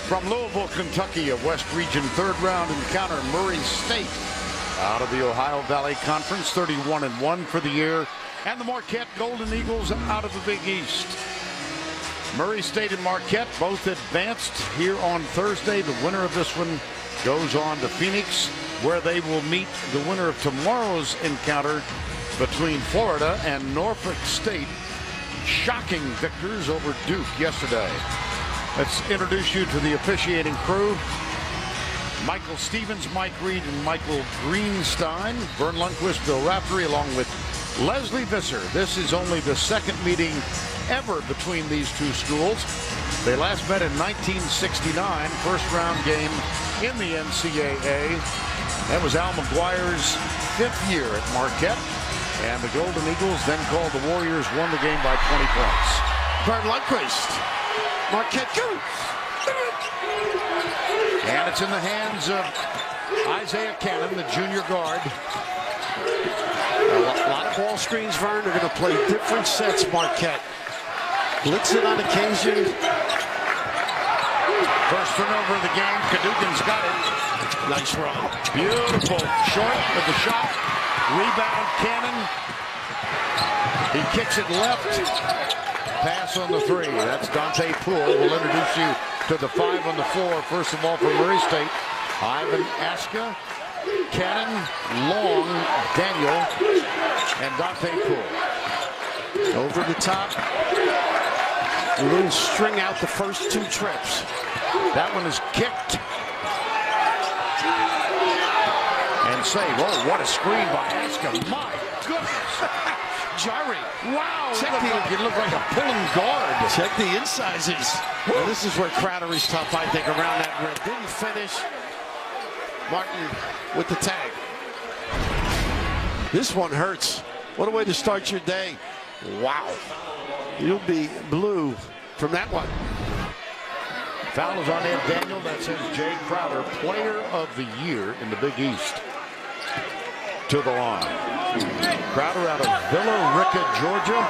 From Louisville, Kentucky, a West Region third round encounter. Murray State out of the Ohio Valley Conference, 31-1 for the year. And the Marquette Golden Eagles out of the Big East. Murray State and Marquette both advanced here on Thursday. The winner of this one goes on to Phoenix, where they will meet the winner of tomorrow's encounter between Florida and Norfolk State. Shocking victors over Duke yesterday. Let's introduce you to the officiating crew. Michael Stevens, Mike Reed, and Michael Greenstein. Vern Lundquist, Bill Raftery, along with Leslie Visser. This is only the second meeting ever between these two schools. They last met in 1969, first round game in the NCAA. That was Al McGuire's 5th year at Marquette. And the Golden Eagles, then called the Warriors, won the game by 20 points. Vern Lundquist. Marquette goes. And it's in the hands of Isaiah Cannon, the junior guard. A lot of ball screens, Vern. They're going to play different sets, Marquette. Blitz it on occasion. First turnover of the game. Cadogan's got it. Nice run. Beautiful. Short with the shot. Rebound, Cannon. He kicks it left. Pass on the 3. That's Dante Poole. We'll introduce you to the 5 on the floor. First of all, for Murray State, Ivan Aska, Cannon, Long, Daniel, and Dante Poole. Over the top. A little string out the first 2 trips. That one is kicked. And save. Oh, what a screen by Aska. My goodness. Jari. Wow. It looked like a pulling guard. Check the incisors. Well, this is where Crowder is tough, I think, around that rim. Didn't finish. Martin with the tag. This one hurts. What a way to start your day. Wow. You'll be blue from that one. Foul is on Ed Daniel. That says Jay Crowder, player of the year in the Big East. To the line. Crowder out of Villa Rica, Georgia.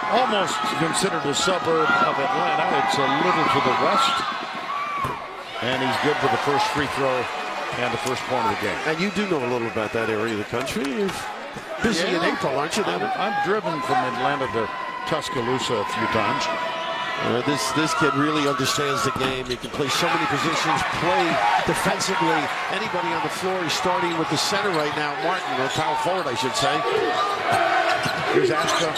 Almost considered a suburb of Atlanta. It's a little to the west. And he's good for the first free throw and the first point of the game. And you do know a little about that area of the country. You're busy in April, aren't you? I'm driven from Atlanta to Tuscaloosa a few times. This kid really understands the game. He can play so many positions, play defensively. Anybody on the floor. He's starting with the center right now, Martin, or power forward, I should say. Here's Aska.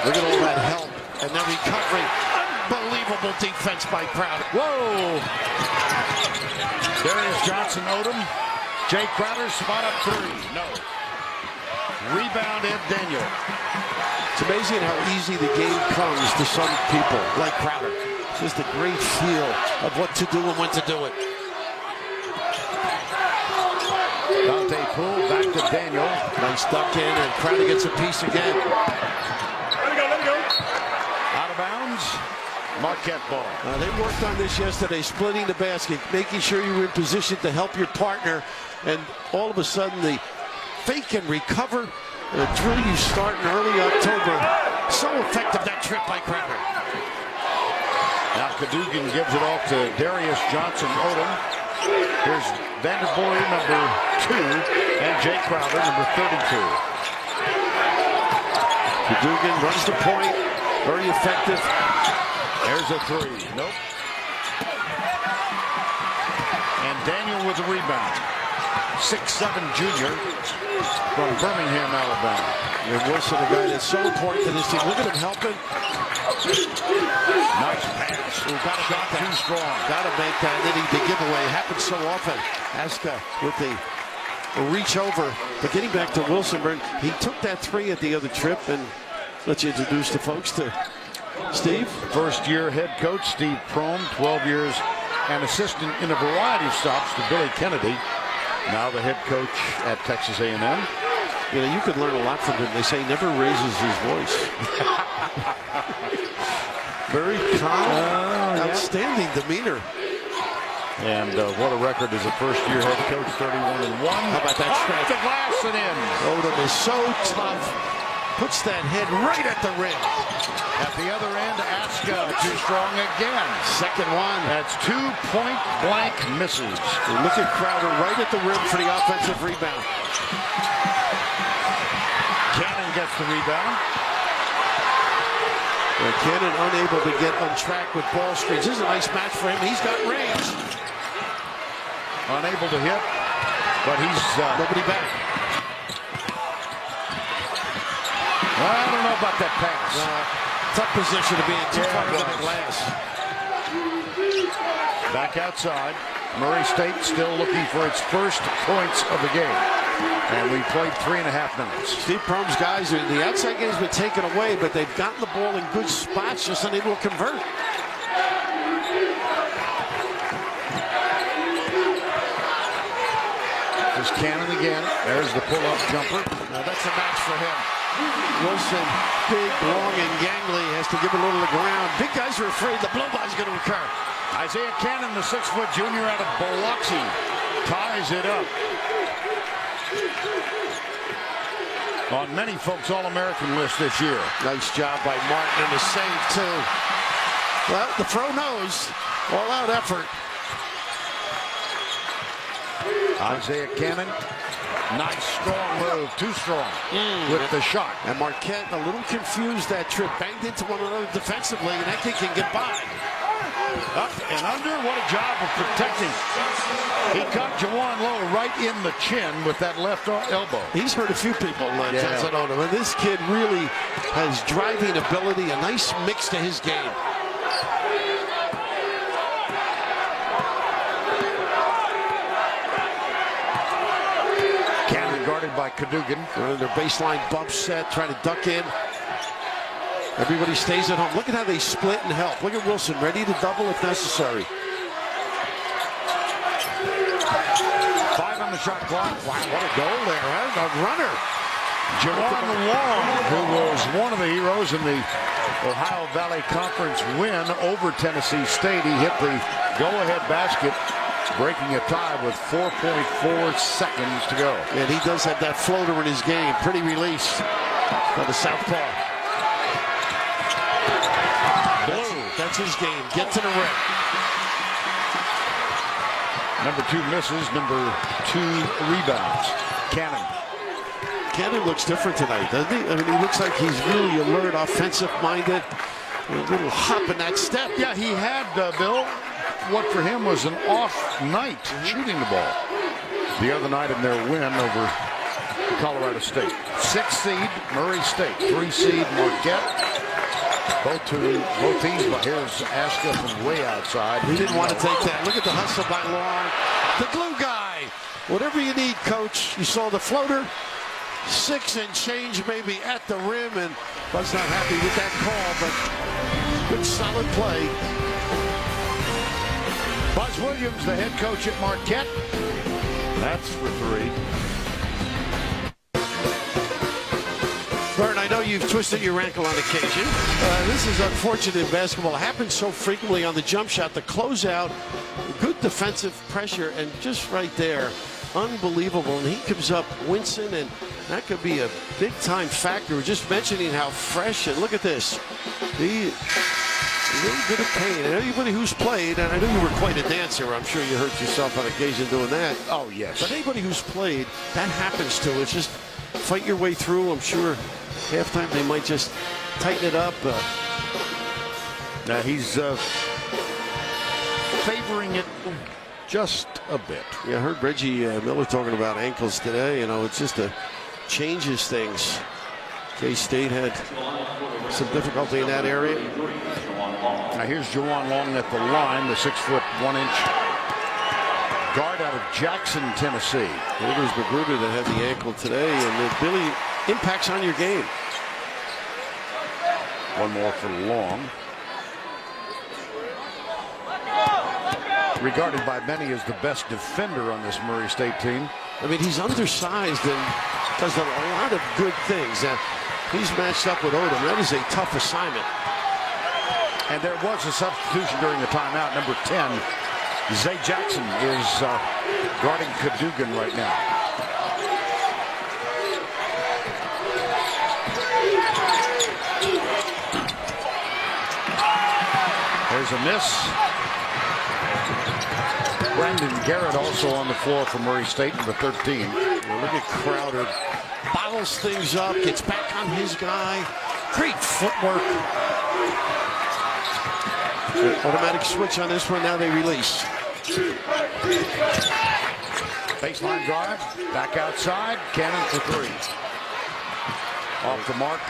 Look at all that help and then recovery. Unbelievable defense by Crowder. Whoa! There is Johnson Odom. Jay Crowder, spot up 3. No. Rebound, Ed Daniel. It's amazing how easy the game comes to some people like Crowder. Just a great feel of what to do and when to do it. Dante Poole back to Daniel. Nice duck in, and Crowder gets a piece again. Let it go. Out of bounds. Marquette ball. They worked on this yesterday, splitting the basket, making sure you were in position to help your partner, and all of a sudden the fake and recover. The drill you start in early October. So effective, that trip by Crowder. Now Cadogan gives it off to Darius Johnson Odom. Here's Vanderboy, number 2, and Jay Crowder, number 32. Cadogan runs the point. Very effective. There's a 3. Nope. And Daniel with the rebound. 6'7" junior from Birmingham, Alabama. And Wilson, a guy that's so important to this team. Look at him helping. Nice pass. Got to shot too strong. Got to make that. And then the giveaway happens so often. Aska with the reach over. But getting back to Wilson, he took that 3 at the other trip. And let's introduce the folks to Steve. First year head coach Steve Prohm, 12 years and assistant in a variety of stops to Billy Kennedy. Now the head coach at Texas A&M. You know, you could learn a lot from him. They say he never raises his voice. Very calm, outstanding demeanor. And what a record as a first-year head coach, 31-1. How about that stretch? The glass and in. Odom is so tough. Puts that head right at the rim. At the other end, Aska Baska, too strong again. Second one. That's 2 point-blank misses. And look at Crowder right at the rim for the offensive rebound. Cannon gets the rebound. Cannon unable to get on track with ball screens. This is a nice match for him. He's got range. Unable to hit, but he's nobody back. Well, I don't know about that pass. Tough position to be in, too far into the glass. Back outside. Murray State still looking for its first points of the game. And we played 3.5 minutes. Steve Prohm's guys, the outside game's been taken away, but they've gotten the ball in good spots, just unable to convert. There's Cannon again. There's the pull-up jumper. Now that's a match for him. Wilson, big, long, and gangly, has to give a little to ground. Big guys are afraid the blow-by's going to occur. Isaiah Cannon, the 6-foot junior out of Biloxi, ties it up. On many folks' All-American list this year. Nice job by Martin and a save, too. Well, the pro knows. All-out effort. Isaiah Cannon, nice, strong move. Too strong with the shot. And Marquette, a little confused that trip. Banged into one another defensively, and that kid can get by. Up and under, what a job of protecting. He caught Jawan Lowe right in the chin with that left elbow. He's hurt a few people, Johnson Odom, and this kid really has driving ability, a nice mix to his game. Cannon guarded by Cadogan. Running their baseline bump set, trying to duck in. Everybody stays at home. Look at how they split and help. Look at Wilson, ready to double if necessary. 5 on the shot clock. Wow, what a goal there, huh? A runner. Jawan Long, who was one of the heroes in the Ohio Valley Conference win over Tennessee State. He hit the go-ahead basket, breaking a tie with 4.4 seconds to go. And he does have that floater in his game. Pretty release by the southpaw. That's his game. Get to the rim. Number 2 misses. Number 2 rebounds. Cannon looks different tonight, doesn't he? I mean, he looks like he's really alert, offensive-minded. A little hop in that step. Yeah, he had, Bill, what for him was an off night shooting the ball. The other night in their win over Colorado State. 6th seed, Murray State. 3 seed, Marquette. Both teams, but here's Aska from way outside. He didn't want to take that. Look at the hustle by Long. The glue guy. Whatever you need, coach. You saw the floater. 6 and change maybe at the rim, and Buzz not happy with that call, but good solid play. Buzz Williams, the head coach at Marquette. That's for 3. Vern, I know you've twisted your ankle on occasion. This is unfortunate in basketball. It happens so frequently on the jump shot. The closeout, good defensive pressure, and just right there, unbelievable. And he comes up wincing, and that could be a big-time factor. We're just mentioning how fresh, and look at this. He a little bit of pain. And anybody who's played, and I know you were quite a dancer. I'm sure you hurt yourself on occasion doing that. Oh, yes. But anybody who's played, that happens to. It's just fight your way through. I'm sure halftime they might just tighten it up. Now he's favoring it just a bit. Yeah, I heard Reggie Miller talking about ankles today. You know, it's just changes things. K-State had some difficulty in that area. Now here's Jawan Long at the line, the 6-foot 1-inch guard out of Jackson, Tennessee. It was Magruder that had the ankle today, and it really impacts on your game. One more for Long. Regarded by many as the best defender on this Murray State team. I mean, he's undersized and does a lot of good things. He's matched up with Odom. That is a tough assignment. And there was a substitution during the timeout. Number 10, Zay Jackson is guarding Cadogan right now. There's a miss. Brandon Garrett also on the floor for Murray State, number 13. Well, look at Crowder. Bottles things up, gets back on his guy. Great footwork. Automatic switch on this one. Now they release. Baseline drive. Back outside. Cannon for three. Off the mark.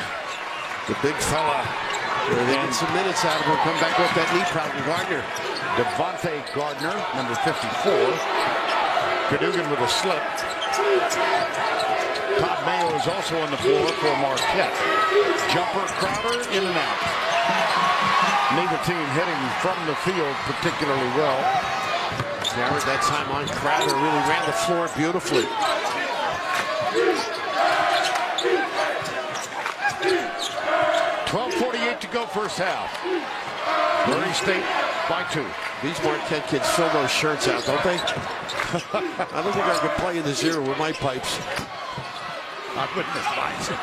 The big fella. They get some minutes out of him. Come back with that knee problem. Gardner. Devontae Gardner, number 54. Cadogan with a slip. Todd Mayo is also on the floor for Marquette. Jumper, Crowder, in and out. Neither team hitting from the field particularly well. Garrett that time on Crowder really ran the floor beautifully. 12:48 to go first half. Murray State by 2. These Marquette kids fill those shirts out, don't they? I don't think I could play in the zero with my pipes. I wouldn't advise it.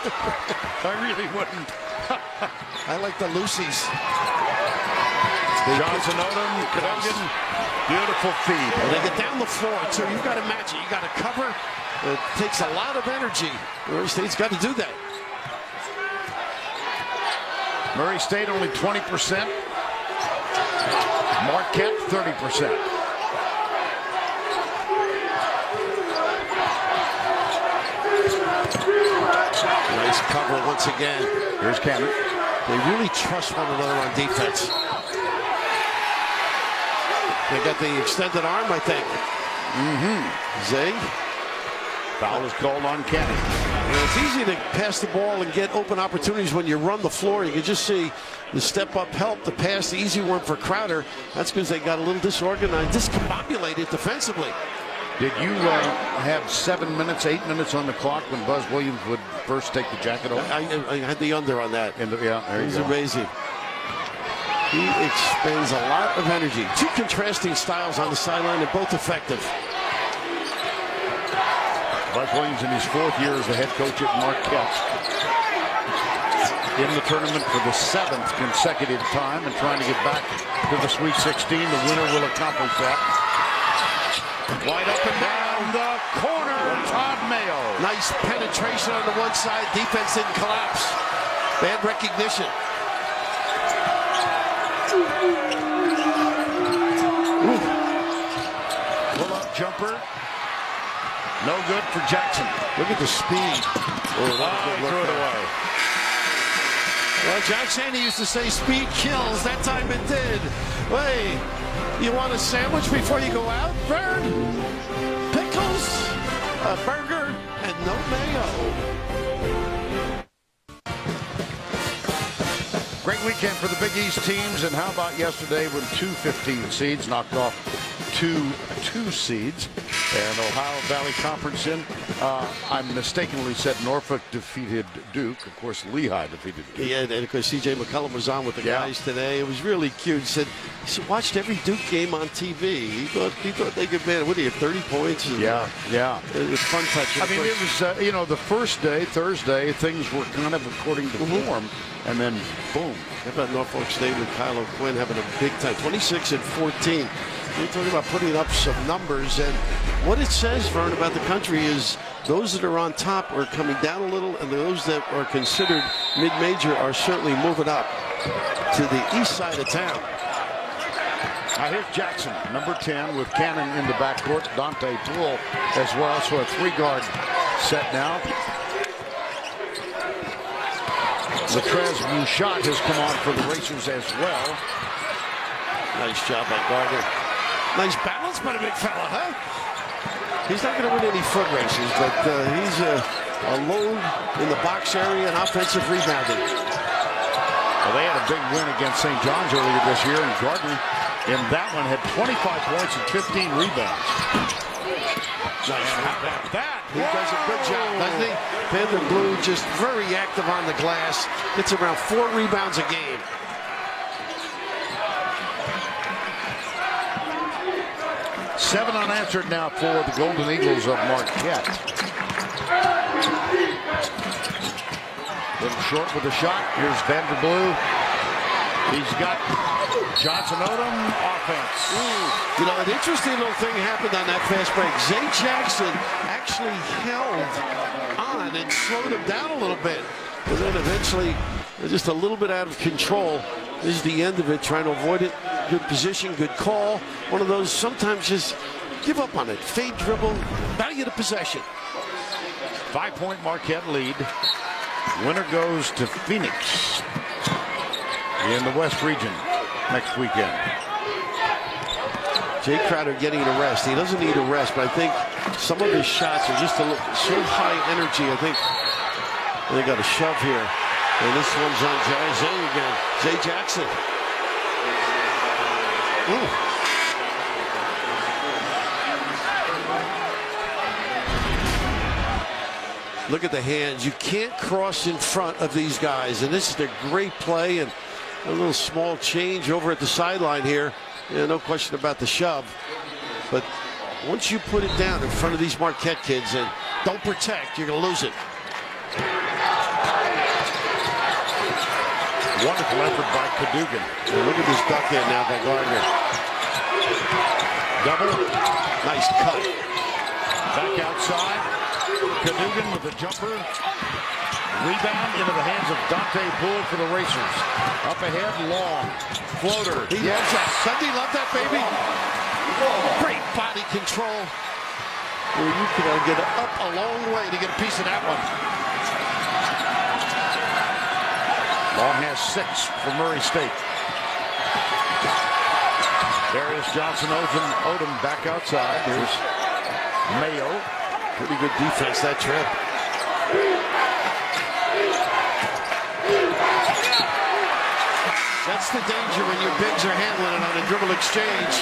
I really wouldn't. I like the Lucy's. Johnson, Odom, Cadogan, beautiful feed. Well, they get down the floor, too. You've got to match it. You've got to cover. It takes a lot of energy. Murray State's got to do that. Murray State only 20%. Marquette 30%. Nice cover once again. Here's Cannon. They really trust one another on defense. They got the extended arm, I think. Zing. Foul is called on Cannon. It's easy to pass the ball and get open opportunities when you run the floor. You can just see the step-up help, the pass, the easy one for Crowder. That's because they got a little disorganized, discombobulated defensively. Did you have 7 minutes, 8 minutes on the clock when Buzz Williams would first take the jacket off? I had the under on that. Yeah, there you He's go. amazing. He expends a lot of energy. Two contrasting styles on the sideline and both effective. Buzz Williams in his 4th year as the head coach at Marquette. In the tournament for the 7th consecutive time and trying to get back to the Sweet 16. The winner will accomplish that. Wide up and down the corner. Todd Mayo. Nice penetration on the one side. Defense didn't collapse. Bad recognition. Pull-up jumper. No good for Jackson. Look at the speed. Threw it away. Well, John Shandy used to say speed kills. That time it did. Hey, you want a sandwich before you go out, Vern? Pickles, a burger, and no mayo. Great weekend for the Big East teams. And how about yesterday when 2 15 seeds knocked off 2 2 seeds? And Ohio Valley Conference in. I mistakenly said Norfolk defeated Duke. Of course, Lehigh defeated Duke. Yeah, and of course, C.J. McCollum was on with the guys today. It was really cute. He said watched every Duke game on TV. He thought they could man. What do you have, 30 points? And, yeah. It was fun touching. I mean, it was the first day, Thursday, things were kind of according to form, and then boom. How about Norfolk State with Kyle O'Quinn having a big time, 26-14. You're talking about putting up some numbers, and what it says, Vern, about the country is those that are on top are coming down a little, and those that are considered mid-major are certainly moving up to the east side of town. Now here's Jackson, number 10, with Cannon in the backcourt. Dante Toole as well, so a 3-guard set now. Latrez Bouchot has come on for the Racers as well. Nice job by Gardner. Nice balance by the big fella, huh? He's not going to win any foot races, but he's a load in the box area and offensive rebounding. Well, they had a big win against St. John's earlier this year, and Gardner in that one had 25 points and 15 rebounds. Nice. How about that? He does a good job, doesn't he? Panther Blue just very active on the glass. Gets around 4 rebounds a game. Seven unanswered now for the Golden Eagles of Marquette. Little short with a shot. Here's Vanderblue. He's got Johnson Odom offense. You know, an interesting little thing happened on that fast break. Zay Jackson actually held on and slowed him down a little bit. And then eventually, just a little bit out of control. This is the end of it, trying to avoid it. Good position, good call. One of those, sometimes just give up on it. Fade dribble, value the possession. 5-point Marquette lead. Winner goes to Phoenix in the West region next weekend. Jay Crowder getting a rest. He doesn't need a rest, but I think some of his shots are just so high energy. I think they got a shove here. And this one's on Zay again. Zay Jackson. Ooh. Look at the hands. You can't cross in front of these guys. And this is a great play and a little small change over at the sideline here. Yeah, no question about the shove. But once you put it down in front of these Marquette kids and don't protect, you're going to lose it. Wonderful effort by Cadogan. And look at this duck in now by Gardner. Double. Nice cut. Back outside. Cadogan with a jumper. Rebound into the hands of Dante Poole for the Racers. Up ahead, long. Floater. He loves that. Doesn't he love that, baby? Great body control. Well, you can get up a long way to get a piece of that one. Long has 6 for Murray State. There is Johnson Odom back outside. Here's Mayo. Pretty good defense that trip. That's the danger when your bigs are handling it on a dribble exchange.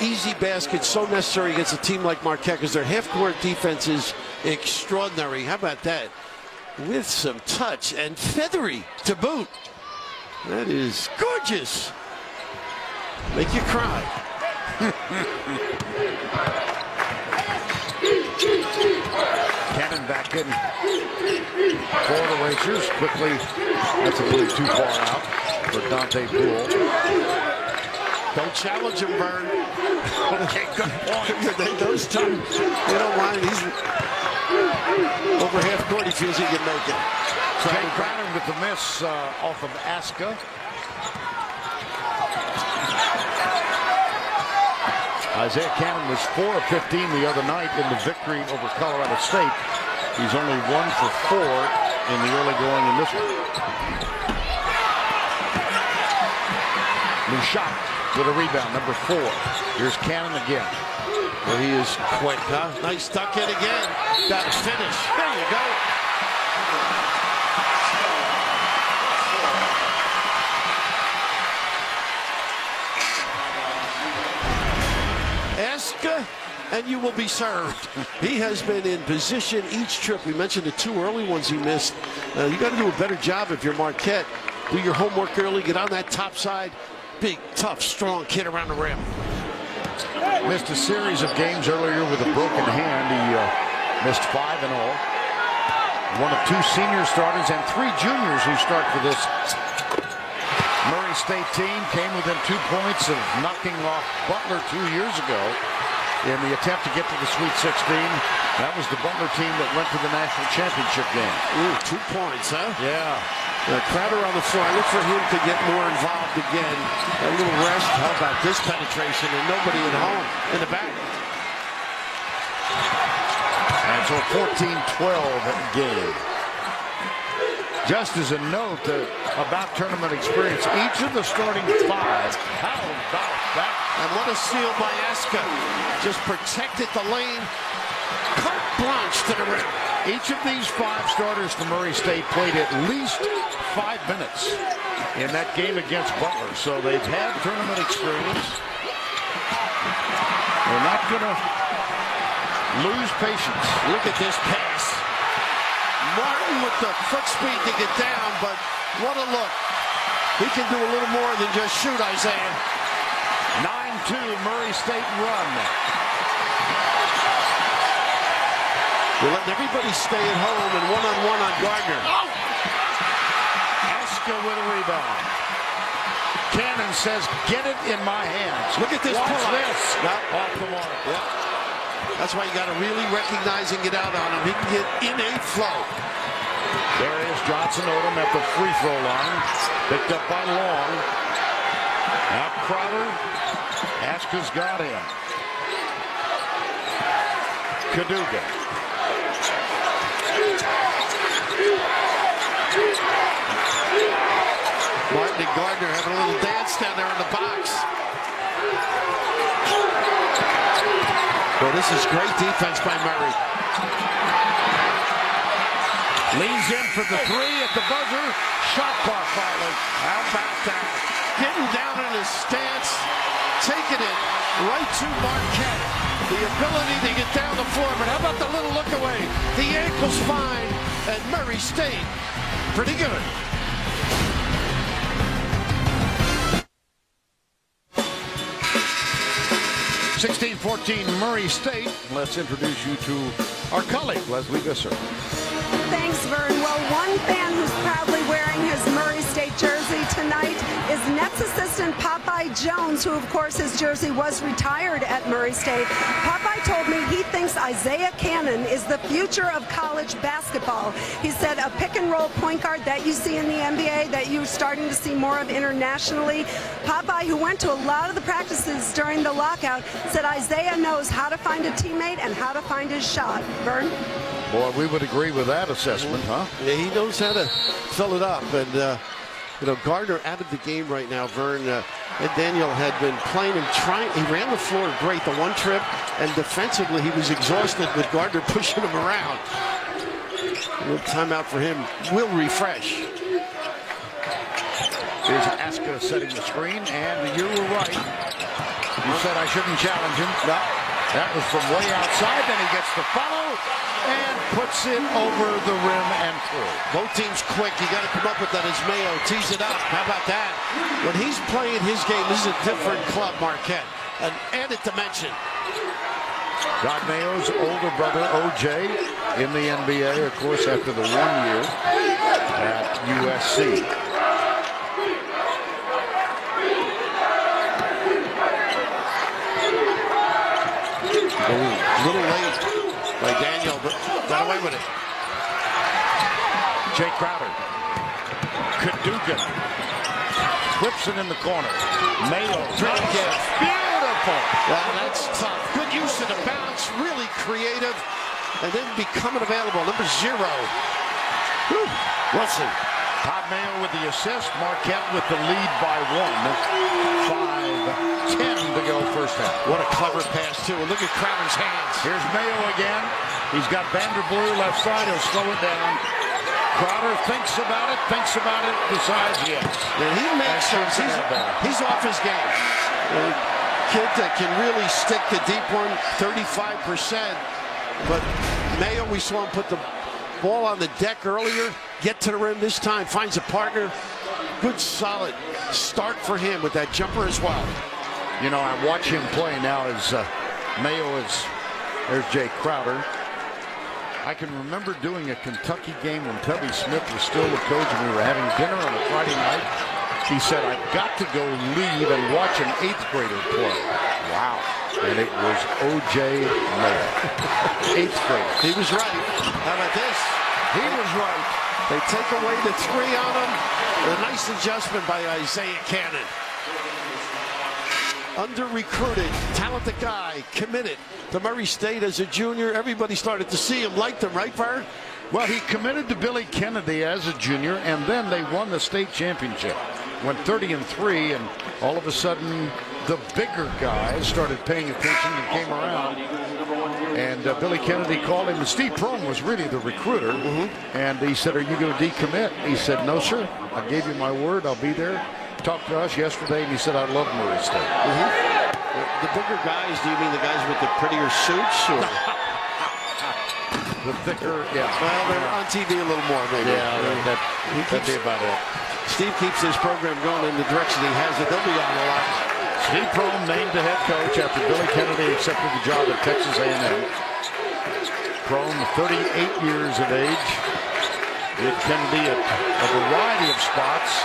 Easy basket, so necessary against a team like Marquette because their half-court defense is extraordinary. How about that? With some touch and feathery to boot. That is gorgeous. Make you cry. Cannon back in for the Racers. Quickly, that's a little too far out for Dante Poole. Don't challenge him, Vern. Okay, good point. Those two, they don't mind. He's over half court. He feels he can make it. Jay Crowder with the miss off of Aska. Isaiah Cannon was 4 of 15 the other night in the victory over Colorado State. He's only 1 for 4 in the early going in this one. Mushat with a rebound, number 4. Here's Cannon again. Well, he is quick, huh? Nice duck in again. Got to finish. There you go. Aska, and you will be served. He has been in position each trip. We mentioned the 2 early ones he missed. You got to do a better job if you're Marquette. Do your homework early. Get on that top side. Big, tough, strong kid around the rim. Missed a series of games earlier with a broken hand. He missed 5 in all. One of 2 senior starters and 3 juniors who start for this Murray State team. Came within 2 points of knocking off Butler 2 years ago in the attempt to get to the Sweet 16. That was the Butler team that went to the national championship game. Ooh, 2 points, huh? Yeah. Crowder on the floor. I look for him to get more involved again. A little rest. How about this penetration and nobody at home in the back? And so a 14-12 game. Just as a note about tournament experience, each of the starting 5, how about that? And what a steal by Aska. Just protected the lane. Carte blanche to the rim. Each of these 5 starters for Murray State played at least 5 minutes in that game against Butler. So they've had tournament experience. They're not going to lose patience. Look at this pass. Martin with the foot speed to get down, but what a look. He can do a little more than just shoot, Isaiah. 9-2 Murray State run. We're letting everybody stay at home and one-on-one on Gardner. Kaduga with a rebound. Cannon says, get it in my hands. Look at this Watch pull-up. this. No. Off the mark. Yeah. That's why you got to really recognize and get out on him. He can get in a flow. There is Johnson Odom at the free throw line. Picked up by Long. Now Crowder. Aska's got him. Kaduga. Martin and Gardner having a little dance down there in the box. Well, this is great defense by Murray. Leans in for the three at the buzzer. Shot clock violation. How about that? Getting down in his stance, taking it right to Marquette. The ability to get down the floor, but how about the little look away? The ankle's fine, and Murray State, pretty good. 16-14 Murray State. Let's introduce you to our colleague, Leslie Visser. Thanks, Vern. Well, one fan who's proudly wearing his Murray State jersey tonight is Nets assistant Popeye Jones, who, of course, his jersey was retired at Murray State. Popeye told me he thinks Isaiah Cannon is the future of college basketball. He said a pick-and-roll point guard that you see in the NBA, that you're starting to see more of internationally. Popeye, who went to a lot of the practices during the lockout, said Isaiah knows how to find a teammate and how to find his shot. Vern? Boy, we would agree with that assessment, huh? Yeah, he knows how to fill it up. And, you know, Gardner out of the game right now, Vern. And Daniel had been playing him, he ran the floor great the one trip, and defensively he was exhausted with Gardner pushing him around. A little timeout for him. Will refresh. Here's Aska setting the screen, and you were right. You said I shouldn't challenge him. No. That was from way outside. Then he gets the follow and puts it over the rim and through. Both teams quick. You got to come up with that as Mayo tees it up. How about that? When he's playing his game, this is a different club, Marquette. An added dimension. Rod Mayo's older brother, OJ, in the NBA, of course, after the 1 year at USC. A little late by Daniel, but got away with it. Jay Crowder. Kaduga. Whips it in the corner. Mayo. Beautiful. Well, that's tough. Good use of the bounce. Really creative. And then becoming available. Number 0. Whew. Wilson. Todd Mayo with the assist. Marquette with the lead by 1. 5:10 to go first half. What a clever pass, too. And look at Crowder's hands. Here's Mayo again. He's got Vanderblue left side. He'll slow it down. Crowder thinks about it, decides yes. And he makes sense. He's off his game. A kid that can really stick the deep one, 35%. But Mayo, we saw him put the ball on the deck earlier, get to the rim this time, finds a partner. Good, solid start for him with that jumper as well. You know, I watch him play now as Mayo is, there's Jay Crowder. I can remember doing a Kentucky game when Tubby Smith was still the coach and we were having dinner on a Friday night. He said, I've got to go leave and watch an 8th grader play. Wow. And it was O.J. Mayo. 8th grader. He was right. How about this? He was right. They take away the 3 on him. A nice adjustment by Isaiah Cannon. Under-recruited, talented guy, committed to Murray State as a junior. Everybody started to see him, liked him, right, Vern? Well, he committed to Billy Kennedy as a junior, and then they won the state championship. Went 30-3, and all of a sudden, the bigger guys started paying attention and came around. And Billy Kennedy called him, and Steve Prohm was really the recruiter. And he said, are you going to decommit? He said, no, sir. I gave you my word. I'll be there. Talked to us yesterday, and he said, I love Murray State. The bigger guys, do you mean the guys with the prettier suits? Or? The thicker, yeah. Well, they're on TV a little more, maybe. Yeah, that'd be about it. Steve keeps this program going in the direction he has it. They'll be on a lot. Steve Prohm named the head coach after Billy Kennedy accepted the job at Texas A&M. Prohm, 38 years of age. It can be a variety of spots.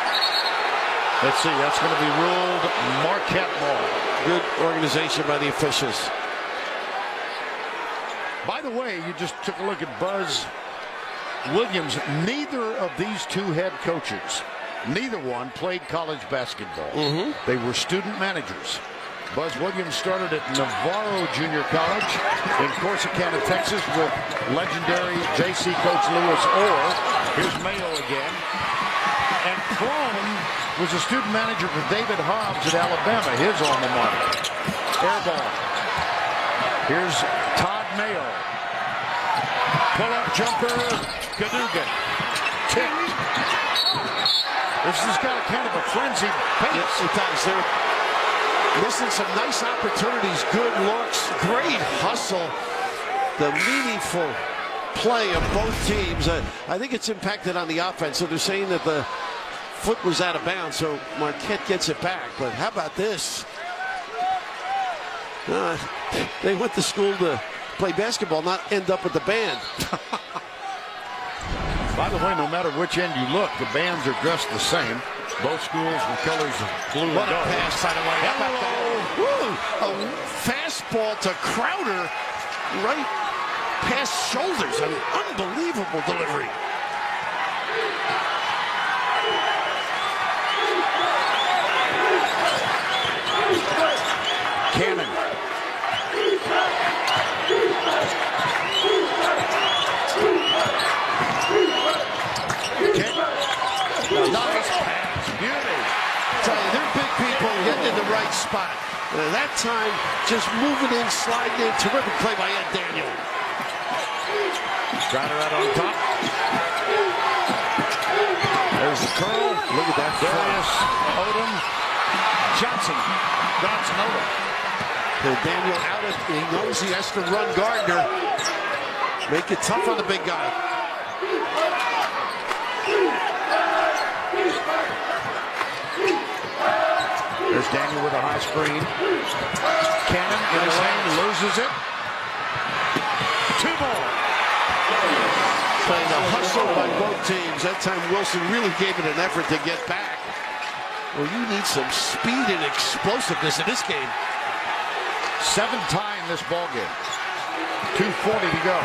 Let's see, that's going to be ruled Marquette ball. Good organization by the officials. By the way, you just took a look at Buzz Williams. Neither of these two head coaches, neither one played college basketball. They were student managers. Buzz Williams started at Navarro Junior College in Corsicana, Texas, with legendary JC coach Lewis Orr. Here's Mayo again. And Crone was a student manager for David Hobbs at Alabama, his alma mater. Air ball. Here's Todd Mayo. Pull-up jumper, Cadogan. Tipped. This has got a kind of a frenzied pace. Yes, it does. They're missing some nice opportunities, good looks, great hustle. The meaningful play of both teams. I think it's impacted on the offense. So they're saying that the foot was out of bounds, so Marquette gets it back. But how about this? They went to school to play basketball, not end up with the band. By the way, no matter which end you look, the bands are dressed the same. Both schools with colors of blue What and a gold. pass, by the way. How about that? Woo! A fastball to Crowder, right past shoulders. An unbelievable delivery. Cannon. Nice pass. Beauty. Tell you, they're big people getting in the right spot. That time, just moving in, sliding in. Terrific play by Ed Daniel. Crowder out on top. There's the curl. Look at that. Darius Odom. Johnson. Odom. Daniel out of, he knows he has to run Gardner. Make it tough on the big guy. There's Daniel with a high screen. Cannon in his lane, loses it. 2 more. Playing a hustle by both teams. That time Wilson really gave it an effort to get back. Well, you need some speed and explosiveness in this game. 7-tie in this ball game. 2:40 to go.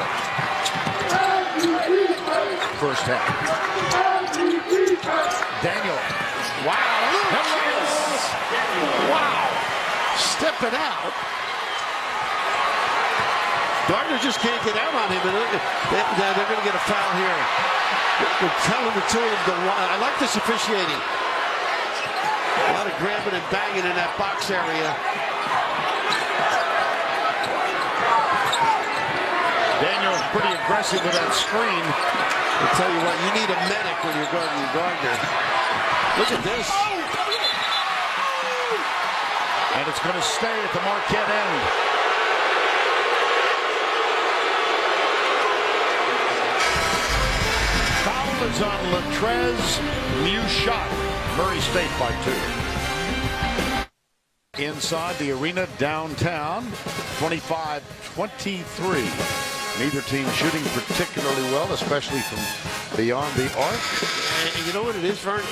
First half. Daniel. Wow. Wow. Stepping out. Gardner just can't get out on him. And they're going to get a foul here. They're telling the two of them to run. I like this officiating. A lot of grabbing and banging in that box area. Daniel's pretty aggressive with that screen. I'll tell you what, you need a medic when you're guarding Gardner. Look at this. And it's going to stay at the Marquette end. Foul is on Latrez Mushot. Murray State by 2. Inside the arena downtown, 25-23. Neither team shooting particularly well, especially from beyond the arc. And you know what it is, Vern?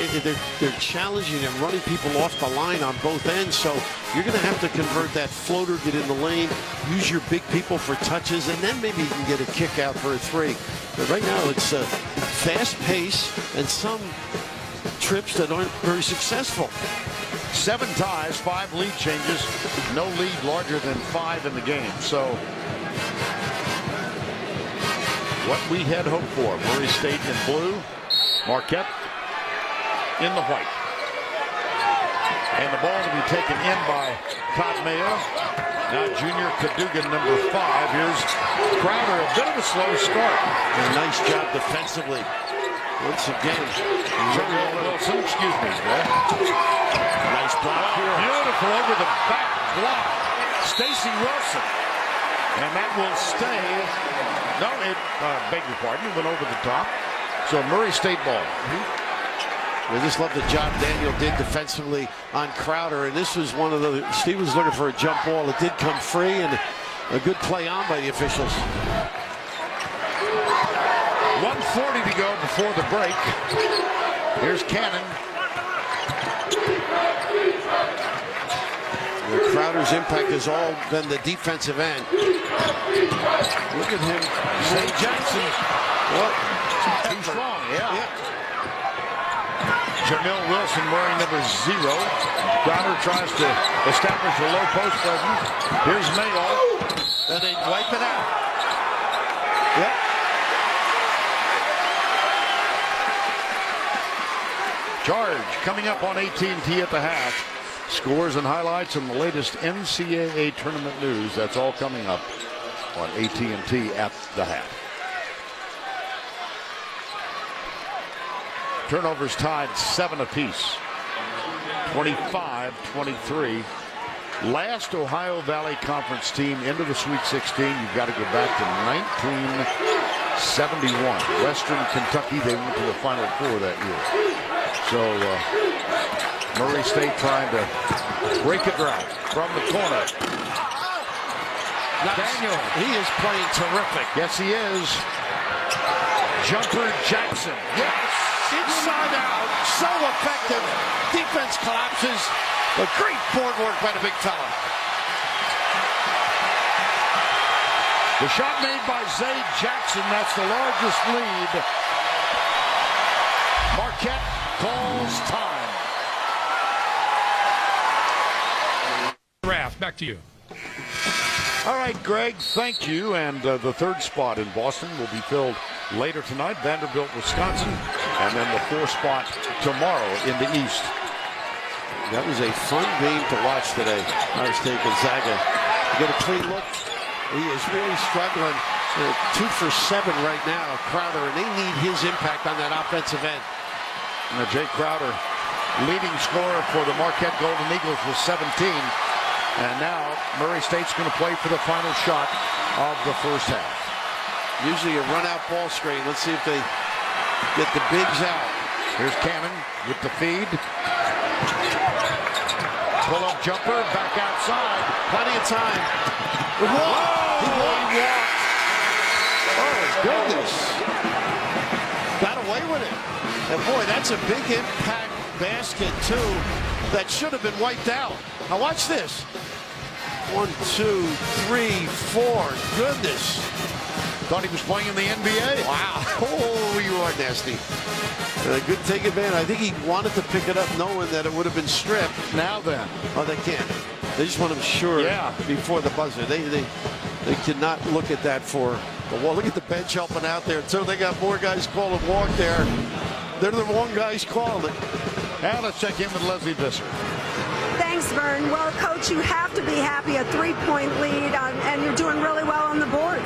They're challenging and running people off the line on both ends, so you're going to have to convert that floater, get in the lane, use your big people for touches, and then maybe you can get a kick out for a 3. But right now it's a fast pace and some trips that aren't very successful. 7 ties, 5 lead changes, no lead larger than 5 in the game. So what we had hoped for. Murray State in blue, Marquette in the white. And the ball to be taken in by Todd Mayo. Now junior Cadogan, number 5. Here's Crowder, a bit of a slow start. A nice job defensively. Once again, Wilson, excuse me, Greg. Nice block here. Beautiful over the back block. Stacy Wilson. And that will stay. No, beg your pardon, it went over the top. So Murray State ball. I just love the job Daniel did defensively on Crowder. And this was one of the, Steve was looking for a jump ball. It did come free and a good play on by the officials. 1:40 to go before the break. Here's Cannon. Crowder's impact has all been the defensive end. Look at him. St. Jackson. What? Too strong, yeah. Jamil Wilson wearing number 0. Crowder tries to establish a low post presence. Here's Mayo. And they wipe it out. Yep. Charge coming up on AT&T at the half. Scores and highlights and the latest NCAA tournament news. That's all coming up on AT&T at the half. Turnovers tied 7 apiece. 25-23. Last Ohio Valley Conference team into the Sweet 16. You've got to go back to 1971. Western Kentucky, they went to the Final Four that year. So Murray State trying to break a drought from the corner. Daniel. He is playing terrific. Yes, he is. Jumper Jackson. Yes. Inside out. So effective. Defense collapses. A great board work by the big fella. The shot made by Zay Jackson. That's the largest lead. Marquette calls time. Raff, back to you. All right, Greg, thank you. And the third spot in Boston will be filled later tonight. Vanderbilt, Wisconsin. And then the fourth spot tomorrow in the East. That was a fun game to watch today. Ohio State Gonzaga. Get a clean look. He is really struggling. 2 for 7 right now, Crowder, and they need his impact on that offensive end. And Jay Crowder, leading scorer for the Marquette Golden Eagles with 17. And now Murray State's going to play for the final shot of the first half. Usually a run-out ball screen. Let's see if they get the bigs out. Here's Cannon with the feed. Pull-up jumper, back outside. Plenty of time. He walked. Oh, goodness. Got away with it. And boy, that's a big impact basket, too, that should have been wiped out. Now watch this. 1, 2, 3, 4. Goodness. Thought he was playing in the NBA. Wow. Oh, you are nasty. Good take advantage. I think he wanted to pick it up knowing that it would have been stripped. Now then. Oh, they can't. They just want him sure before the buzzer. They cannot look at that for the wall. Look at the bench helping out there. So they got more guys calling walk there. They're the wrong guys calling it. Now let's check in with Leslie Visser. Thanks, Vern. Well, Coach, you have to be happy. A 3-point lead, and you're doing really well on the boards.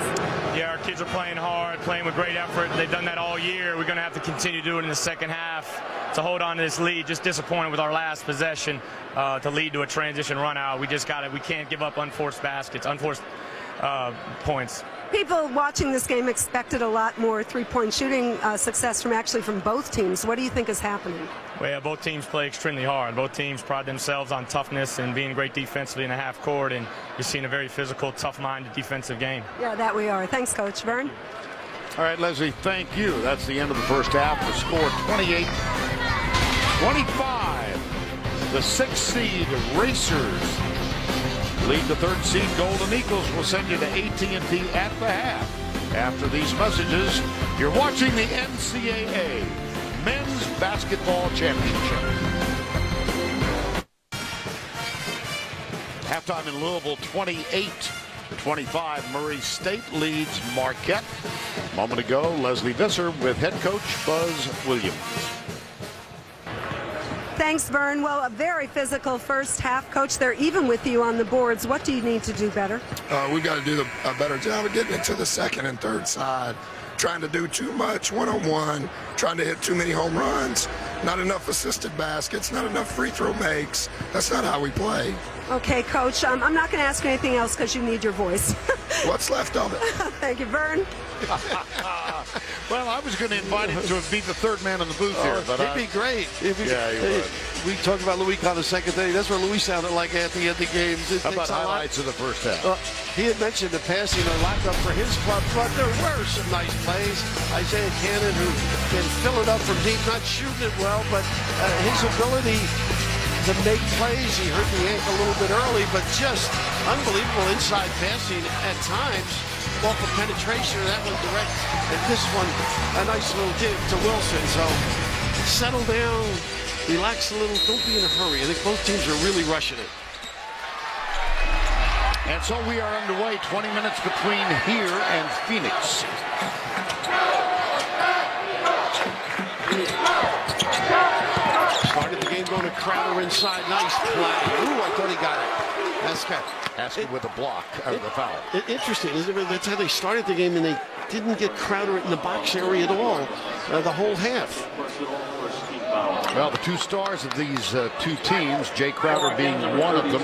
Yeah, our kids are playing hard, playing with great effort. They've done that all year. We're going to have to continue to do it in the second half to hold on to this lead. Just disappointed with our last possession to lead to a transition run out. We can't give up unforced baskets, unforced points. People watching this game expected a lot more 3-point shooting success from both teams. What do you think is happening? Well, yeah, both teams play extremely hard. Both teams pride themselves on toughness and being great defensively in the half court, and you're seeing a very physical, tough-minded defensive game. Yeah, that we are. Thanks, Coach. Vern? All right, Leslie, thank you. That's the end of the first half. The score 28-25. The 6th seed Racers lead the 3rd seed Golden Eagles. Will send you to AT&T at the half. After these messages, you're watching the NCAA Men's Basketball Championship. Halftime in Louisville, 28-25. Murray State leads Marquette. A moment ago, Leslie Visser with head coach Buzz Williams. Thanks, Vern. Well, a very physical first half. Coach, they're even with you on the boards. What do you need to do better? We've got to do a better job of getting into the second and third side. Trying to do too much one-on-one, trying to hit too many home runs, not enough assisted baskets, not enough free throw makes. That's not how we play. Okay, Coach, I'm not going to ask you anything else because you need your voice. What's left of it? Thank you, Vern. Well, I was going to invite him to be the third man in the booth here, but it'd be great. Yeah, he would. we talked about Louis on the second day. That's what Louis sounded like at the end of the games. How about highlights of the first half? He had mentioned the passing a locked up for his club, but there were some nice plays. Isaiah Cannon, who can fill it up from deep, not shooting it well, but his ability to make plays. He hurt the ankle a little bit early, but just unbelievable inside passing at times. Off of penetration, that one direct, and this one a nice little give to Wilson. So settle down, relax a little, don't be in a hurry. I think both teams are really rushing it. And so we are underway, 20 minutes between here and Phoenix. Started the game going to Crowder inside, nice play. Ooh, I thought he got it. That's good. Asking with a block out of the foul. Interesting, isn't it? That's how they started the game, and they didn't get Crowder in the box area at all the whole half. Well, the two stars of these two teams, Jay Crowder being one of them,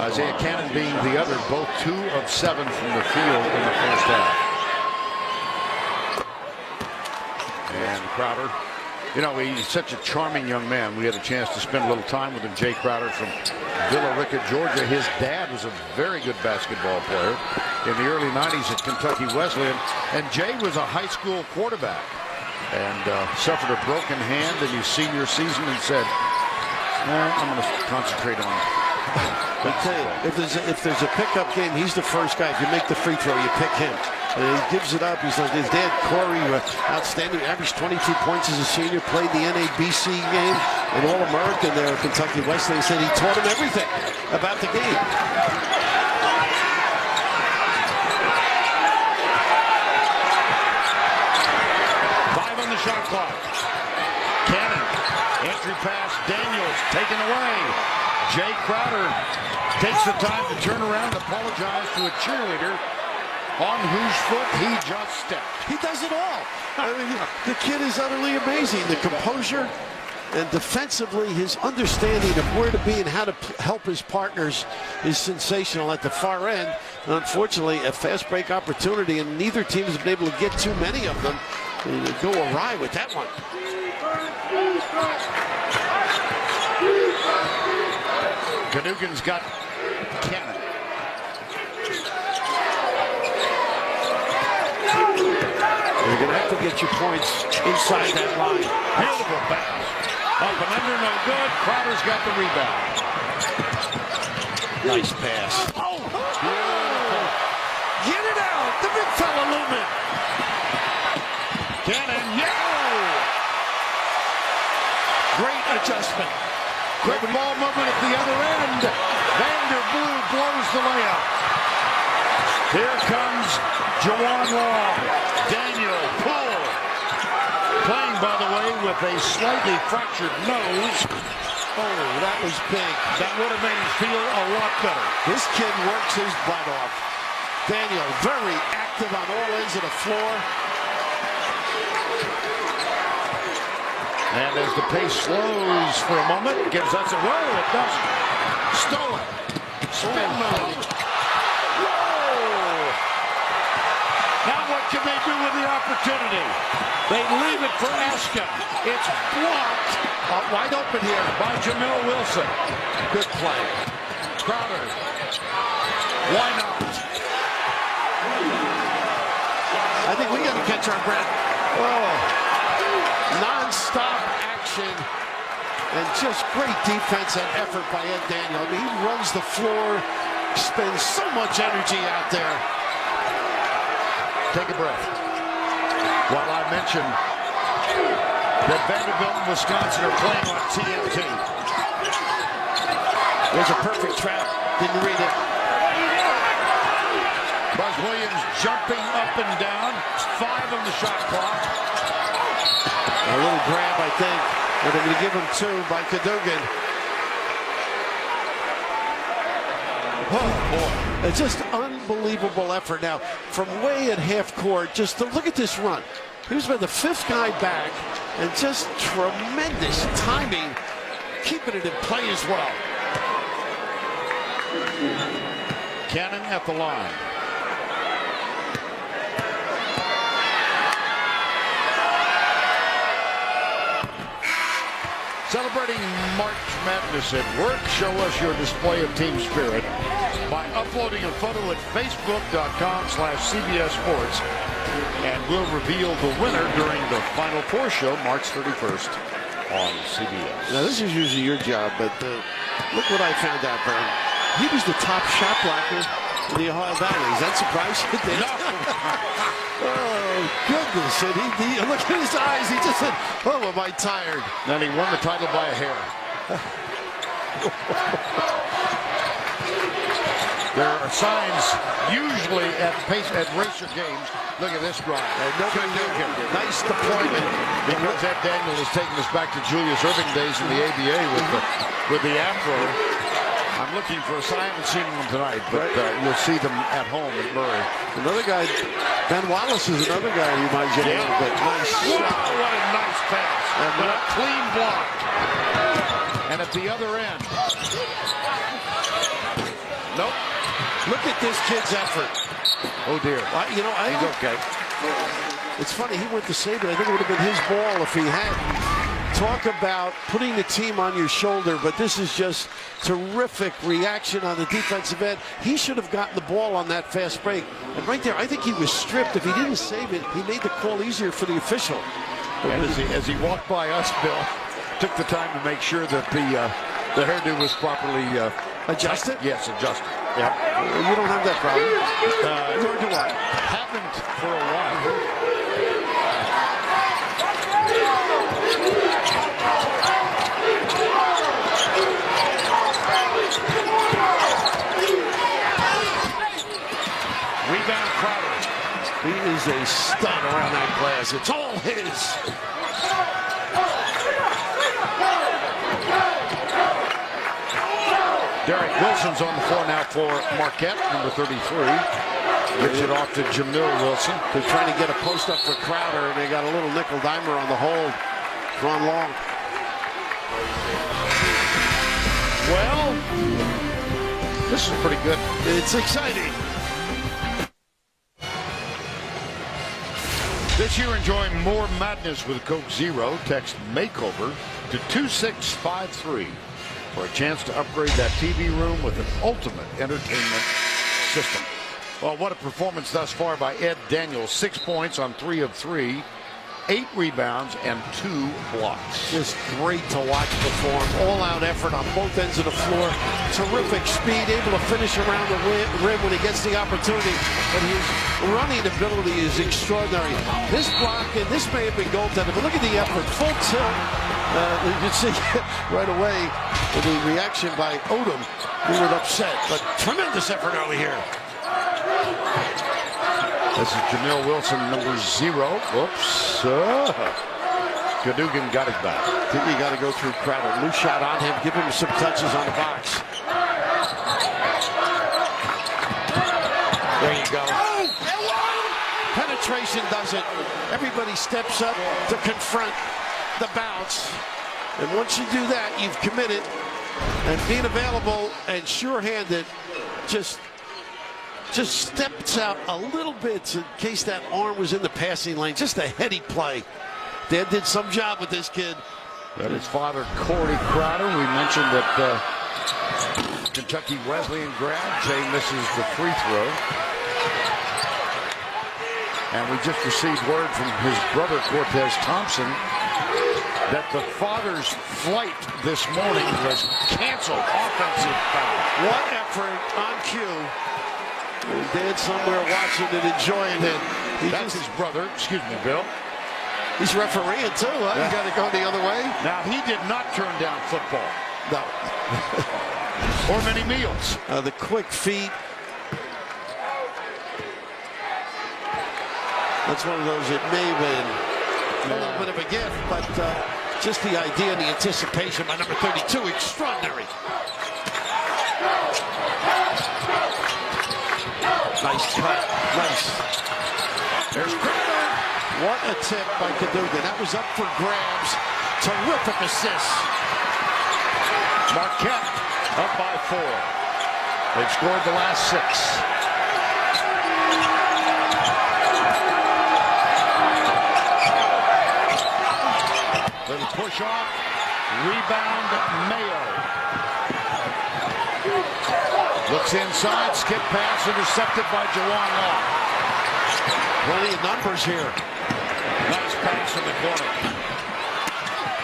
Isaiah Cannon being the other, both 2 of 7 from the field in the first half. And Crowder, you know, he's such a charming young man. We had a chance to spend a little time with him. Jay Crowder from Villa Rica, Georgia. His dad was a very good basketball player in the early 90s at Kentucky Wesleyan. And Jay was a high school quarterback and suffered a broken hand in his senior season and said, I'm going to concentrate on I tell you, if there's a pickup game, he's the first guy. If you make the free throw, you pick him. And he gives it up. He's like his dad, Corey, outstanding, averaged 22 points as a senior, played the NABC game, an All-American there at Kentucky Wesleyan. He said he taught him everything about the game. 5 on the shot clock. Cannon, entry pass, Daniels taken away. Jay Crowder takes the time to turn around and apologize to a cheerleader on whose foot he just stepped. He does it all. I mean, the kid is utterly amazing. The composure and defensively, his understanding of where to be and how to help his partners is sensational at the far end. And unfortunately, a fast break opportunity, and neither team has been able to get too many of them. They go awry with that one. Cadogan's got Cannon. You're going to have to get your points inside that line. Beautiful pass. Up and under, no good. Crowder's got the rebound. Nice pass. Oh, beautiful. Get it out. The big fella Lumen. Cannon, Great adjustment. quick ball movement at the other end. Vanderbilt blows the layup. Here comes Jawan Long. Daniel pull. Playing, by the way, with a slightly fractured nose. Oh, that was big. That would have made him feel a lot better. This kid works his butt off. Daniel, very active on all ends of the floor. And as the pace slows for a moment, gives us a roll. It doesn't. Stolen. Spin move. Whoa! Now what can they do with the opportunity? They leave it for Eskin. It's blocked. Wide open here by Jamil Wilson. Good play. Crowder. Why not? I think we got to catch our breath. Oh. Non-stop action and just great defense and effort by Ed Daniel. I mean, he runs the floor, spends so much energy out there. Take a breath. While I mentioned that Vanderbilt and Wisconsin are playing on TNT. There's a perfect trap. Didn't read it. Buzz Williams jumping up and down. 5 on the shot clock. A little grab, I think, but they're going to give him 2 by Cadogan. Oh, boy. It's just unbelievable effort. Now, from way at half court, just to look at this run. He was about the 5th guy back, and just tremendous timing, keeping it in play as well. Cannon at the line. Celebrating March Madness at work, show us your display of team spirit by uploading a photo at facebook.com/CBS Sports, and we'll reveal the winner during the Final Four show March 31st on CBS. Now, this is usually your job, but look what I found out, Vern. He was the top shot blocker in the Ohio Valley. Is that surprising? No. Oh, goodness. And he, look at his eyes. He just said, oh, am I tired? Then he won the title by a hair. There are signs usually at racer games. Look at this drive. Nice deployment. Because Ed Daniel has taken us back to Julius Erving days in the ABA with the afro. I'm looking for us. I haven't seen them tonight, but you'll see them at home at Murray. Another guy, Ben Wallace is another guy who might get a little bit. Nice Wow, shot. what a nice pass. But a clean block. And at the other end. Nope. Look at this kid's effort. Oh, dear. He's okay. It's funny, he went to save it. I think it would have been his ball if he hadn't. Talk about putting the team on your shoulder, but this is just terrific reaction on the defensive end. He should have gotten the ball on that fast break. And right there, I think he was stripped. If he didn't save it, he made the call easier for the official. And as he walked by us, Bill, took the time to make sure that the hairdo was properly adjusted? Yes, adjusted. Yeah. You don't have that problem. Nor do I. Haven't for a while. Rebound Crowder. He is a stud around that glass. It's all his. Derek Wilson's on the floor now for Marquette, number 33. Gives it off to Jamil Wilson. They're trying to get a post up for Crowder, and they got a little nickel dimer on the hold. Drawn long. Well, this is pretty good. It's exciting. This year, enjoying more madness with Coke Zero. Text MAKEOVER to 2653 for a chance to upgrade that TV room with an ultimate entertainment system. Well, what a performance thus far by Ed Daniels. 6 points on 3 of 3, 8 rebounds, and 2 blocks. Just great to watch perform. All-out effort on both ends of the floor. Terrific speed, able to finish around the rim when he gets the opportunity. But his running ability is extraordinary. This block, and this may have been goaltending, but look at the effort. Full tilt. You can see right away the reaction by Odom. We were upset, but tremendous effort over here. This is Jamil Wilson, number 0. Whoops. Cadogan got it back. I think you got to go through Crowder. Loose shot on him. Give him some touches on the box. There you go. Penetration does it. Everybody steps up to confront the bounce. And once you do that, you've committed. And being available and sure-handed just steps out a little bit in case that arm was in the passing lane. Just a heady play. Dad did some job with this kid. That is father Corey Crowder. We mentioned that Kentucky Wesleyan grad. Jay misses the free throw. And we just received word from his brother Cortez Thompson that the father's flight this morning was canceled. Offensive foul. What effort on cue. Dad somewhere watching it, enjoying it. That's his brother. Excuse me, Bill. He's refereeing too, huh? Yeah. You got to go the other way. Now, he did not turn down football. No. Or many meals. The quick feet. That's one of those, it may have been a little bit of a gift, but just the idea and the anticipation by number 32, extraordinary. Nice cut. Nice. There's Crowder. What a tip by Cadogan. That was up for grabs. Terrific assist. Marquette up by 4. They've scored the last 6. Little push off. Rebound, Mayo. Looks inside, skip pass, intercepted by Jawan Law. Plenty of numbers here. Nice pass in the corner.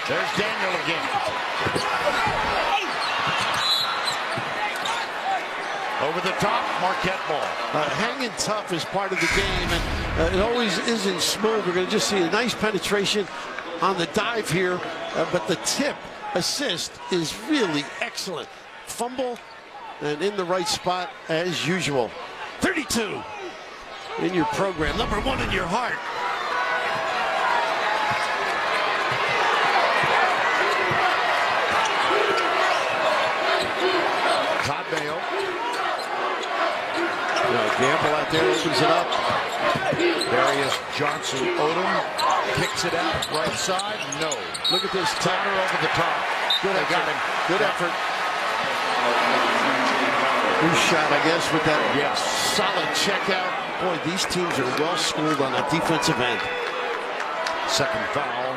There's Daniel again. Over the top, Marquette ball. Hanging tough is part of the game, and it always isn't smooth. We're going to just see a nice penetration on the dive here, but the tip assist is really excellent. Fumble and in the right spot as usual. 32 in your program, number 1 in your heart. Todd Mayo. Gamble out there opens it up. Darius Johnson Odom kicks it out right side. No. Look at this Tanner over the top. Good They got effort. him. Good effort. Good shot, I guess, with that solid check out. Boy, these teams are well schooled on that defensive end. Second foul.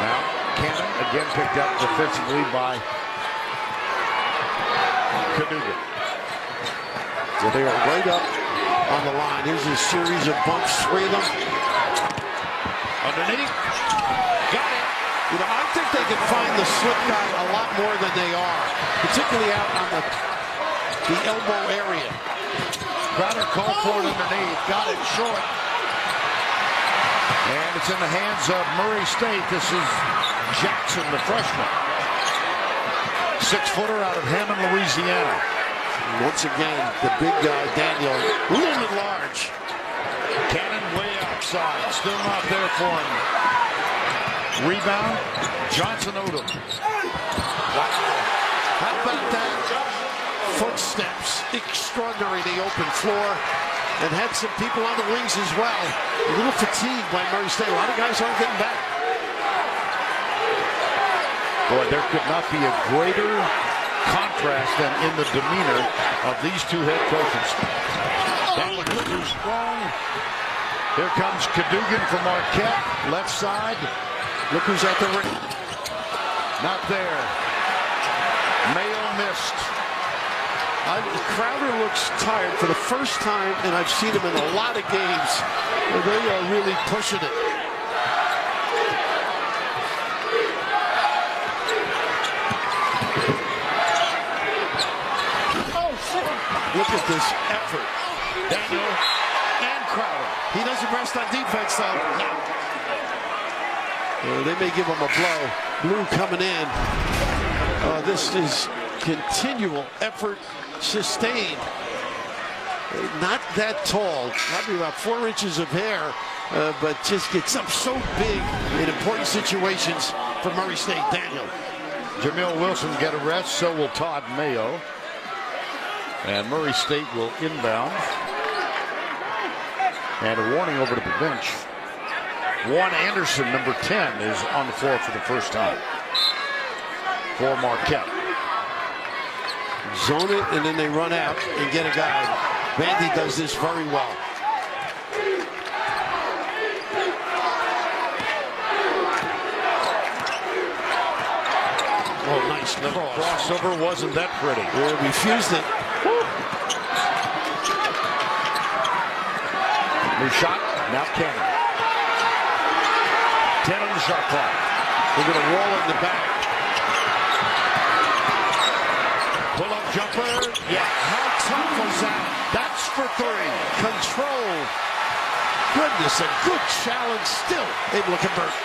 Now, Cannon again picked up defensively by Cadugan. So they are right up on the line. Here's a series of bumps. 3 of them. Underneath. Got it. You know, I think they can find the slip guy a lot more than they are, particularly out on the elbow area. Crowder called for it underneath. Got it short. And it's in the hands of Murray State. This is Jackson, the freshman. 6-footer out of Hammond, Louisiana. Once again, the big guy, Daniel, a little bit large. Cannon way outside. Still not there for him. Rebound, Johnson Odom. Wow. How about that? Footsteps. Extraordinary, the open floor. And had some people on the wings as well. A little fatigued by Murray State. A lot of guys aren't getting back. Boy, there could not be a greater contrast than in the demeanor of these two head coaches. That one is too strong. Here comes Cadugan from Marquette, left side. Look who's at the ring. Not there. Mayo missed. Crowder looks tired for the first time, and I've seen him in a lot of games where they are really pushing it. Look at this effort. Daniel and Crowder. He doesn't rest on defense, though. They may give him a blow. Blue coming in. This is continual effort, sustained. Not that tall, probably about 4 inches of hair, but just gets up so big in important situations for Murray State. Daniel. Jamil Wilson get a rest, so will Todd Mayo. And Murray State will inbound. And a warning over to the bench. Juan Anderson, number 10, is on the floor for the first time for Marquette. Zone it, and then they run out and get a guy. Vandy does this very well. Oh, nice Crossover wasn't that pretty. Yeah, refused it. New shot, now Cannon. 10 on the shot clock. They're going to roll in the back. Pull-up jumper. Yeah, how tough was that? That's for 3. Control. Goodness, a good challenge. Still able to convert.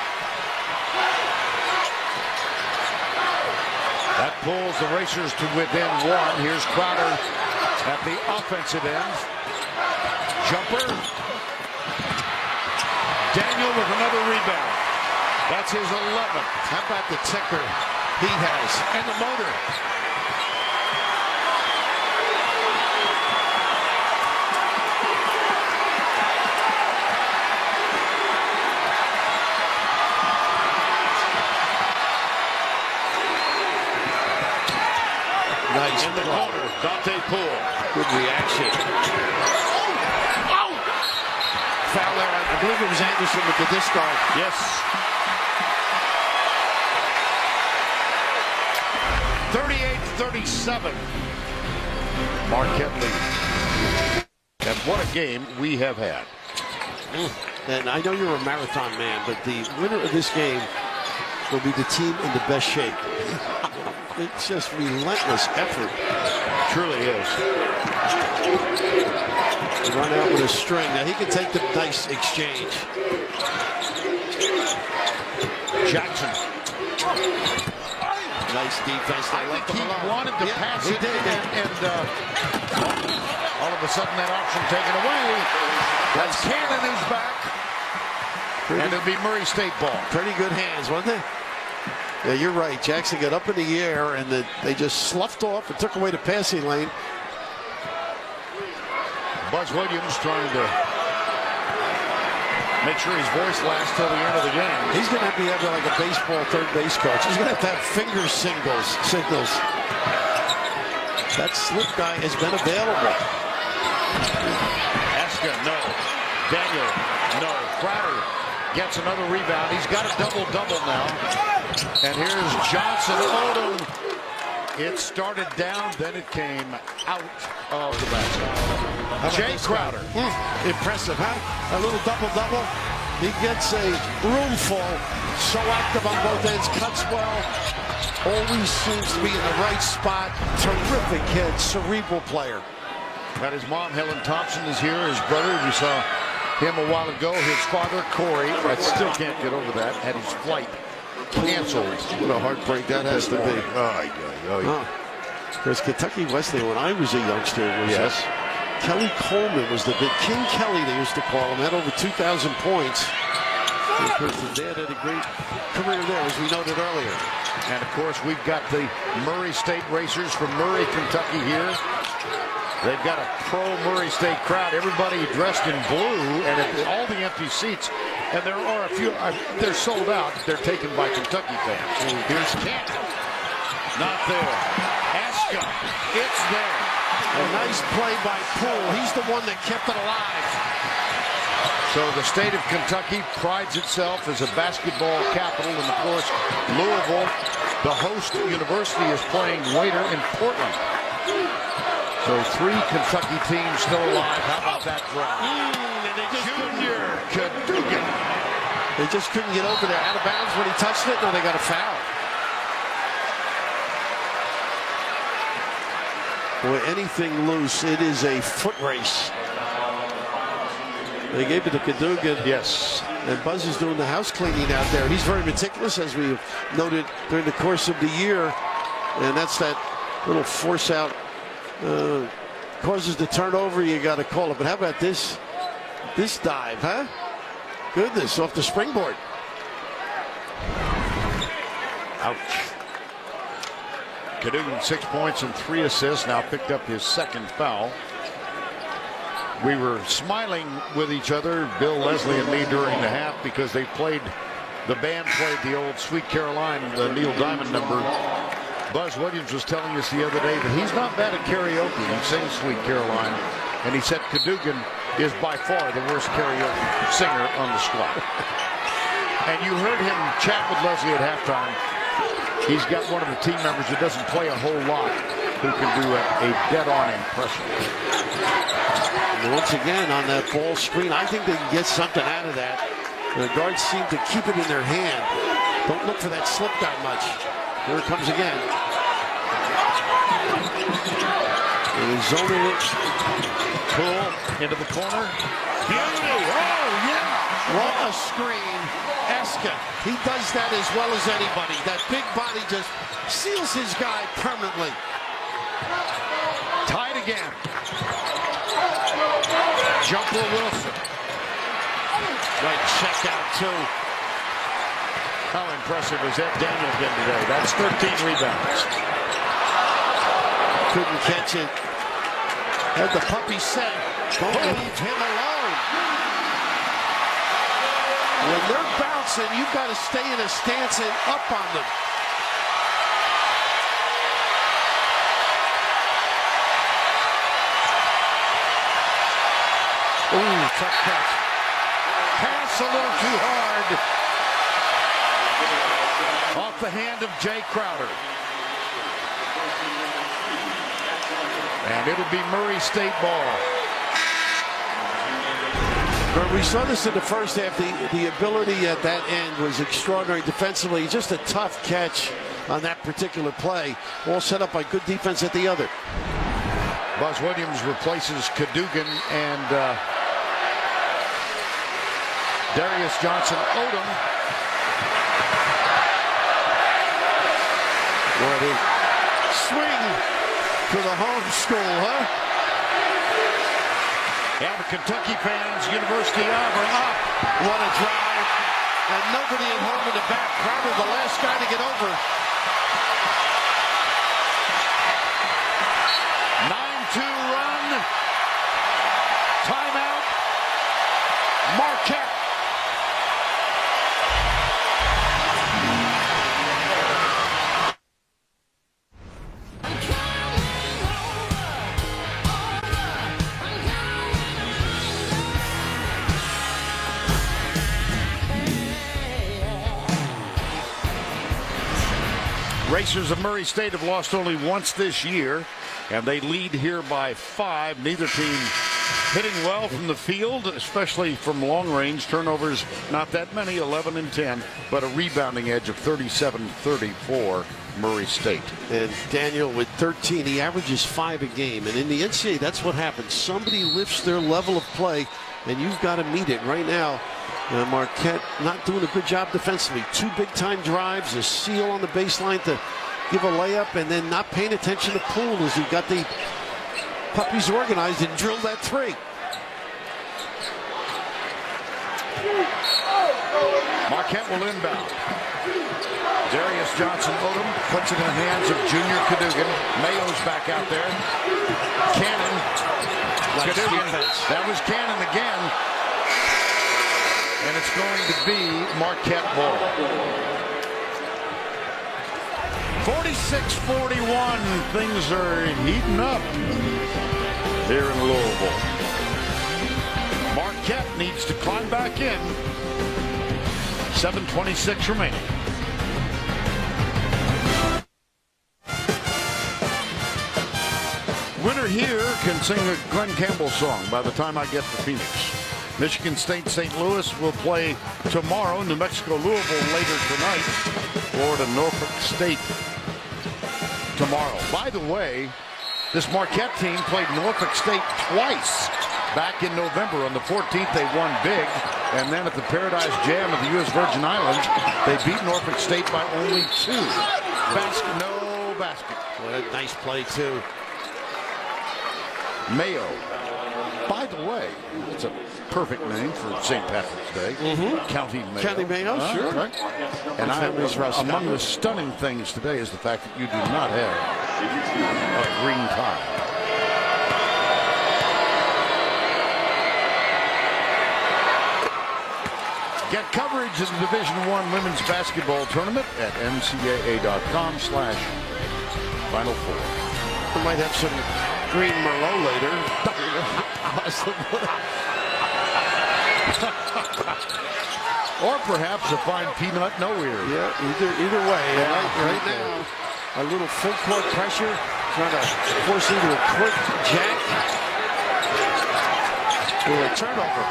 That pulls the Racers to within 1. Here's Crowder at the offensive end. Jumper. Daniel with another rebound. That's his 11th. How about the ticker he has and the motor? Nice. In the corner, Dante Poole. Good reaction. foul there. I believe it was Anderson with the discard. Yes. 38-37. Marquette lead. And what a game we have had. And I know you're a marathon man, but the winner of this game will be the team in the best shape. It's just relentless effort. Truly is. Run out with a string. Now he can take the nice exchange. Jackson. Nice defense. I think he wanted to pass it, and all of a sudden that option taken away. That's Cannon who's back. And it'll be Murray State ball. Pretty good hands, wasn't they? Yeah, you're right. Jackson got up in the air, and they just sloughed off and took away the passing lane. Buzz Williams trying to make sure his voice lasts till the end of the game. He's going to have to have like a baseball third base coach. He's going to have finger signals. That slip guy has been available. Eska, no. Daniel, no. Crowder gets another rebound. He's got a double-double now. And here's Johnson. Odom. It started down, then it came out of the basket. Jay Crowder. Impressive, huh? A little double-double. He gets a room full. So active on both ends. Cuts well. Always seems to be in the right spot. Terrific kid. Cerebral player. And his mom, Helen Thompson, is here. His brother, we saw him a while ago. His father, Corey, I still can't get over that, had his flight canceled. What a heartbreak that has to be. Because Kentucky Wesleyan, when I was a youngster, was Kelly Coleman was the big King Kelly, they used to call him. Had over 2,000 points. And of course, his dad had a great career there, as we noted earlier. And of course, we've got the Murray State Racers from Murray, Kentucky here. They've got a pro-Murray State crowd. Everybody dressed in blue, and all the empty seats. And there are a few. They're sold out. They're taken by Kentucky fans. Here's Canton. Not there. Eska. It's there. A nice play by Poole. He's the one that kept it alive. So the state of Kentucky prides itself as a basketball capital. And of course, Louisville, the host university, is playing later in Portland. So 3 Kentucky teams still alive. How about that drive? And they just Junior Cadogan. They just couldn't get over there. Out of bounds when he touched it. No, they got a foul. Boy, anything loose, it is a foot race. They gave it to Cadogan. Yes. And Buzz is doing the house cleaning out there. He's very meticulous, as we've noted during the course of the year. And that's that little force out. Causes the turnover, you got to call it. But how about this dive, huh? Goodness, off the springboard. Ouch. Cadogan 6 points and 3 assists. Now picked up his second foul. We were smiling with each other, Bill, Leslie, and me, during the half because the band played the old Sweet Caroline, the Neil Diamond number. Buzz Williams was telling us the other day that he's not bad at karaoke. He sings Sweet Caroline, and he said Cadogan is by far the worst karaoke singer on the squad. And you heard him chat with Leslie at halftime. He's got one of the team members who doesn't play a whole lot who can do a dead-on impression. And once again, on that ball screen, I think they can get something out of that. The guards seem to keep it in their hand. Don't look for that slip that much. Here it comes again. And he's zoning it. Cool. Into the corner. Beauty. Oh, yeah. What a screen. Eska. He does that as well as anybody. That big body just seals his guy permanently. Tied again. Jumper Wilson. Right check out, too. How impressive has Ed Daniel been today? That's 13 rebounds. Couldn't catch it. Had the puppy set. Don't leave him alone. When they're bouncing, you've got to stay in a stance and up on them. Ooh, tough catch. Just a little too hard. Off the hand of Jay Crowder. And it'll be Murray State ball. But we saw this in the first half. The ability at that end was extraordinary defensively. Just a tough catch on that particular play. All set up by good defense at the other. Buzz Williams replaces Cadogan and Darius Johnson-Odom. What a swing for the home school, huh? And the Kentucky fans, University of are up. What a drive. And nobody at home in the back. Crowder, the last guy to get over. 9-2 run. Timeout. Marquette. Racers of Murray State have lost only once this year, and they lead here by 5. Neither team hitting well from the field, especially from long range. Turnovers, not that many, 11 and 10, but a rebounding edge of 37-34 Murray State. And Daniel with 13, he averages 5 a game. And in the NCAA, that's what happens. Somebody lifts their level of play, and you've got to meet it right now. Marquette not doing a good job defensively. 2 big-time drives, a seal on the baseline to give a layup, and then not paying attention to Poole as he got the puppies organized and drilled that 3. Marquette will inbound. Darius Johnson-Odom puts it in the hands of Junior Cadogan. Mayo's back out there. Cannon. Cadogan. That was Cannon again. And it's going to be Marquette ball. 46-41. Things are heating up here in Louisville. Marquette needs to climb back in. 7:26 remaining. Winner here can sing a Glenn Campbell song by the time I get to Phoenix. Michigan State St. Louis will play tomorrow. New Mexico Louisville later tonight. Florida Norfolk State tomorrow. By the way, this Marquette team played Norfolk State twice back in November. On the 14th, they won big. And then at the Paradise Jam of the U.S. Virgin Islands, they beat Norfolk State by only 2. No basket. What a nice play, too. Mayo. By the way, it's a perfect name for St. Patrick's Day. County Mayo. County Mayo, sure. Right. And among the stunning things today is the fact that you do not have a green tie. Get coverage of the Division I women's basketball tournament at ncaa.com/Final Four. We might have some green Merlot later. Or perhaps a fine peanut no-ear. Yeah, either way. Right now, a little full court pressure, trying to force into a quick jack. Or a turnover.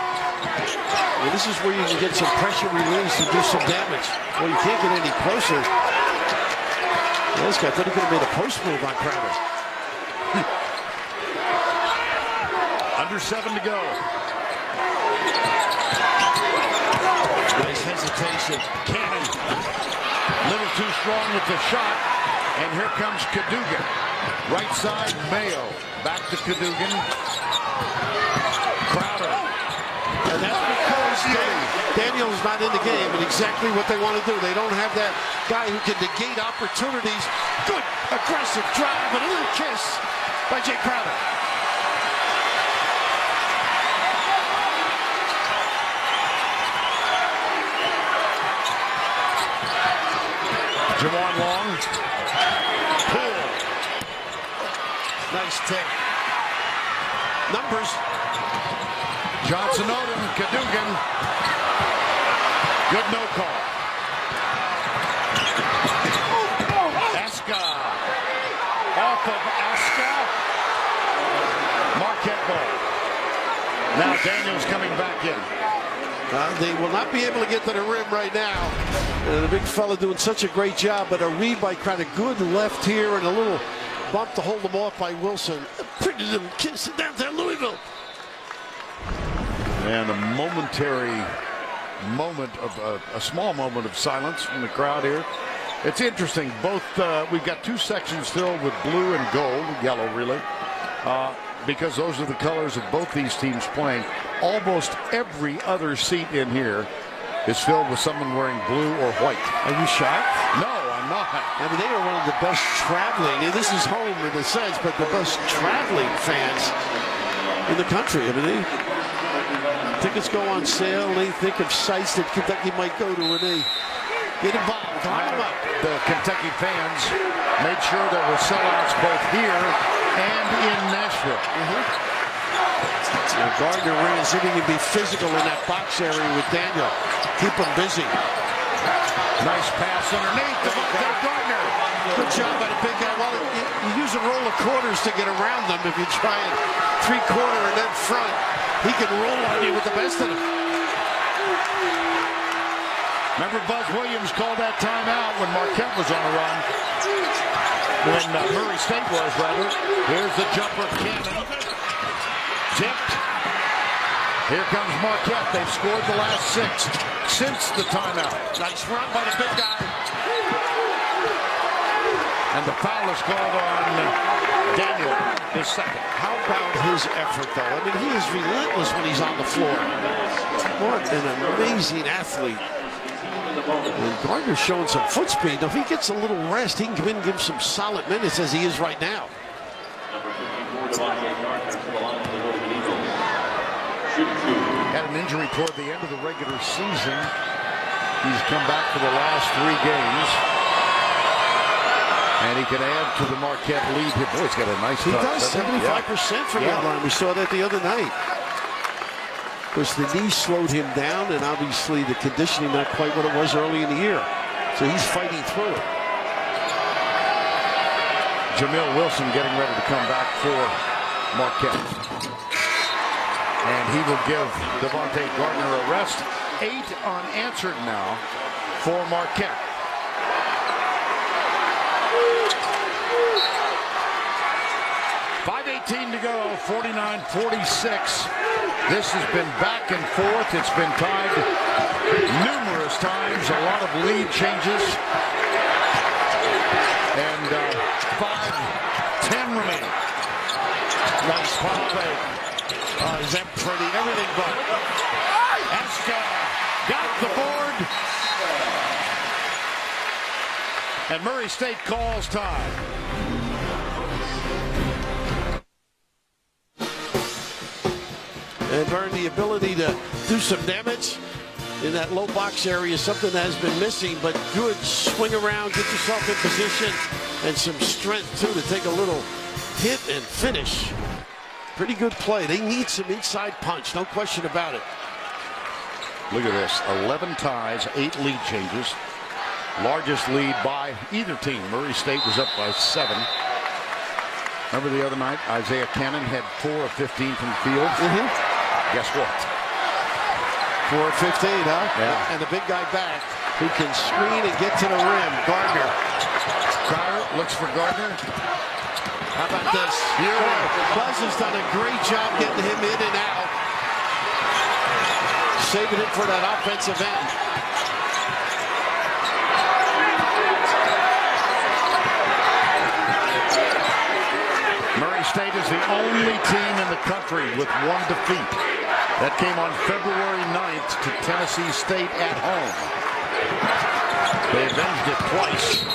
Well, this is where you can get some pressure release and do some damage. Well, you can't get any closer. Well, this guy thought he could have made a post move on Crowder. Under 7 to go. Nice hesitation. Cannon. Little too strong with the shot. And here comes Cadogan. Right side, Mayo. Back to Cadogan. Crowder. And that's because Daniel's not in the game, and exactly what they want to do. They don't have that guy who can negate opportunities. Good aggressive drive, and a little kiss by Jay Crowder. Jawan Long. Pull. Nice take. Numbers. Johnson, Odom, Cadogan. Good no call. Aska. Off of Aska. Marquette ball. Now Daniels coming back in. They will not be able to get to the rim right now. The big fella doing such a great job, but a read by kind of good left here and a little bump to hold them off by Wilson. Pretty little kiss it down to Louisville. And a momentary moment of a small moment of silence from the crowd here. It's interesting. Both we've got two sections filled with blue and gold, yellow really, because those are the colors of both these teams playing. Almost every other seat in here is filled with someone wearing blue or white. Are you shocked? No, I'm not. I mean, they are one of the best traveling, and this is home in a sense, but the best traveling fans in the country. I mean, tickets go on sale, and they think of sites that Kentucky might go to, and they get involved. Line them up. The Kentucky fans made sure there were sellouts both here and in Nashville. Gardner ran, so he can be physical in that box area with Daniel. Keep him busy. Nice pass underneath. Devontae Gardner. Good job by the big guy. Well, you use a roll of quarters to get around them. If you try it three-quarter and then front, he can roll on you with the best of them. Remember Buzz Williams called that timeout when Marquette was on a run. When Murray State was, rather. Here's the jumper, Cannon. Tipped. Here comes Marquette. They've scored the last 6 since the timeout. Nice run by the big guy. And the foul is called on Daniel, his second. How about his effort, though? I mean, he is relentless when he's on the floor. What an amazing athlete. And Gardner's showing some foot speed. Now, if he gets a little rest, he can come in and give some solid minutes as he is right now. Had an injury toward the end of the regular season. He's come back for the last 3 games. And he can add to the Marquette lead. Boy, he's got a nice touch. He does, 75% from that line. We saw that the other night. Of course, the knee slowed him down, and obviously the conditioning not quite what it was early in the year. So he's fighting through it. Jamil Wilson getting ready to come back for Marquette. And he will give Devontae Gardner a rest. 8 unanswered now for Marquette. .5:18 to go, 49-46. This has been back and forth. It's been tied numerous times. A lot of lead changes. And 5:10 remaining. Nice pop fake. Is that pretty? Everything but. Aska got the board. And Murray State calls time. And Vern, the ability to do some damage in that low box area is something that has been missing, but good swing around, get yourself in position, and some strength, too, to take a little hit and finish. Pretty good play. They need some inside punch, no question about it. Look at this, 11 ties, 8 lead changes. Largest lead by either team. Murray State was up by 7. Remember the other night, Isaiah Cannon had 4 of 15 from the field? Guess what? 4 of 15, huh? Yeah. And the big guy back who can screen and get to the rim. Gardner. Crowder looks for Gardner. How about this? Here, Buzz has done a great job getting him in and out. Saving it for that offensive end. Murray State is the only team in the country with 1 defeat. That came on February 9th to Tennessee State at home. They avenged it twice.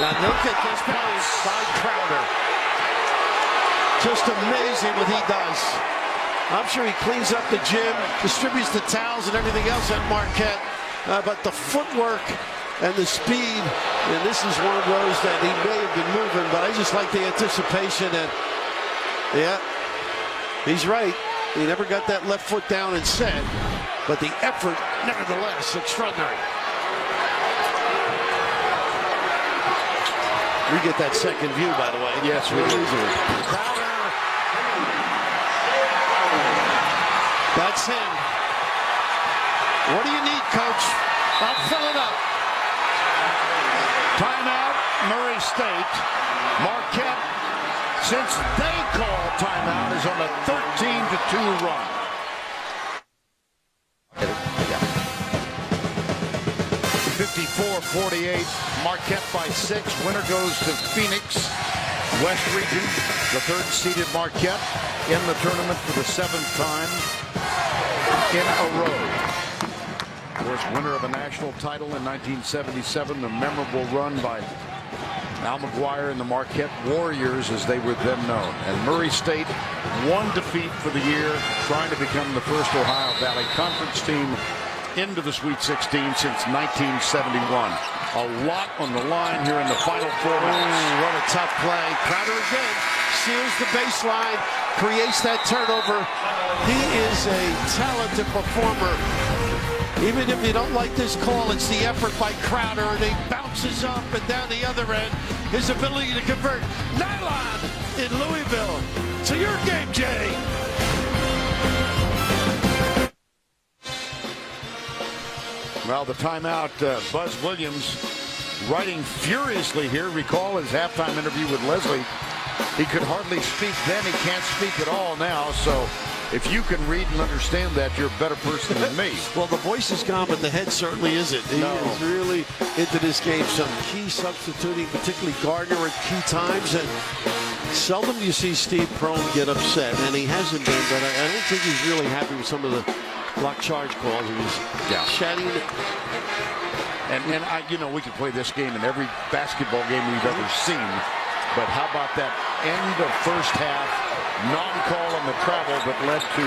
Now look at this play by Crowder. Just amazing what he does. I'm sure he cleans up the gym, distributes the towels and everything else at Marquette. But the footwork and the speed, and this is one of those that he may have been moving, but I just like the anticipation. And yeah, he's right. He never got that left foot down and set, but the effort, nevertheless, extraordinary. We get that second view, by the way. Yes, we do. Crowder. That's him. What do you need, Coach? I'll fill it up. Timeout, Murray State. Marquette, since they call timeout, is on a 13-2 run. 54-48, Marquette by 6. Winner goes to Phoenix. West Region, the third-seeded Marquette in the tournament for the 7th time in a row. Of course, winner of a national title in 1977, the memorable run by Al McGuire and the Marquette Warriors, as they were then known. And Murray State, one defeat for the year, trying to become the first Ohio Valley Conference team into the Sweet 16 since 1971. A lot on the line here in the final 4 minutes. What a tough play. Crowder again seals the baseline, creates that turnover. He is a talented performer. Even if you don't like this call, it's the effort by Crowder, and he bounces up and down the other end. His ability to convert. Nylon in Louisville. To your game, Jay. Well, the timeout, Buzz Williams writing furiously here. Recall his halftime interview with Leslie. He could hardly speak then. He can't speak at all now. So if you can read and understand that, you're a better person than me. Well, the voice is gone, but the head certainly isn't. He is really into this game. Some key substituting, particularly Gardner at key times. And seldom do you see Steve Prohm get upset. And he hasn't been, but I don't think he's really happy with some of the block charge calls. He was chatting. And we could play this game in every basketball game we've ever seen. But how about that end of first half non-call on the travel that led to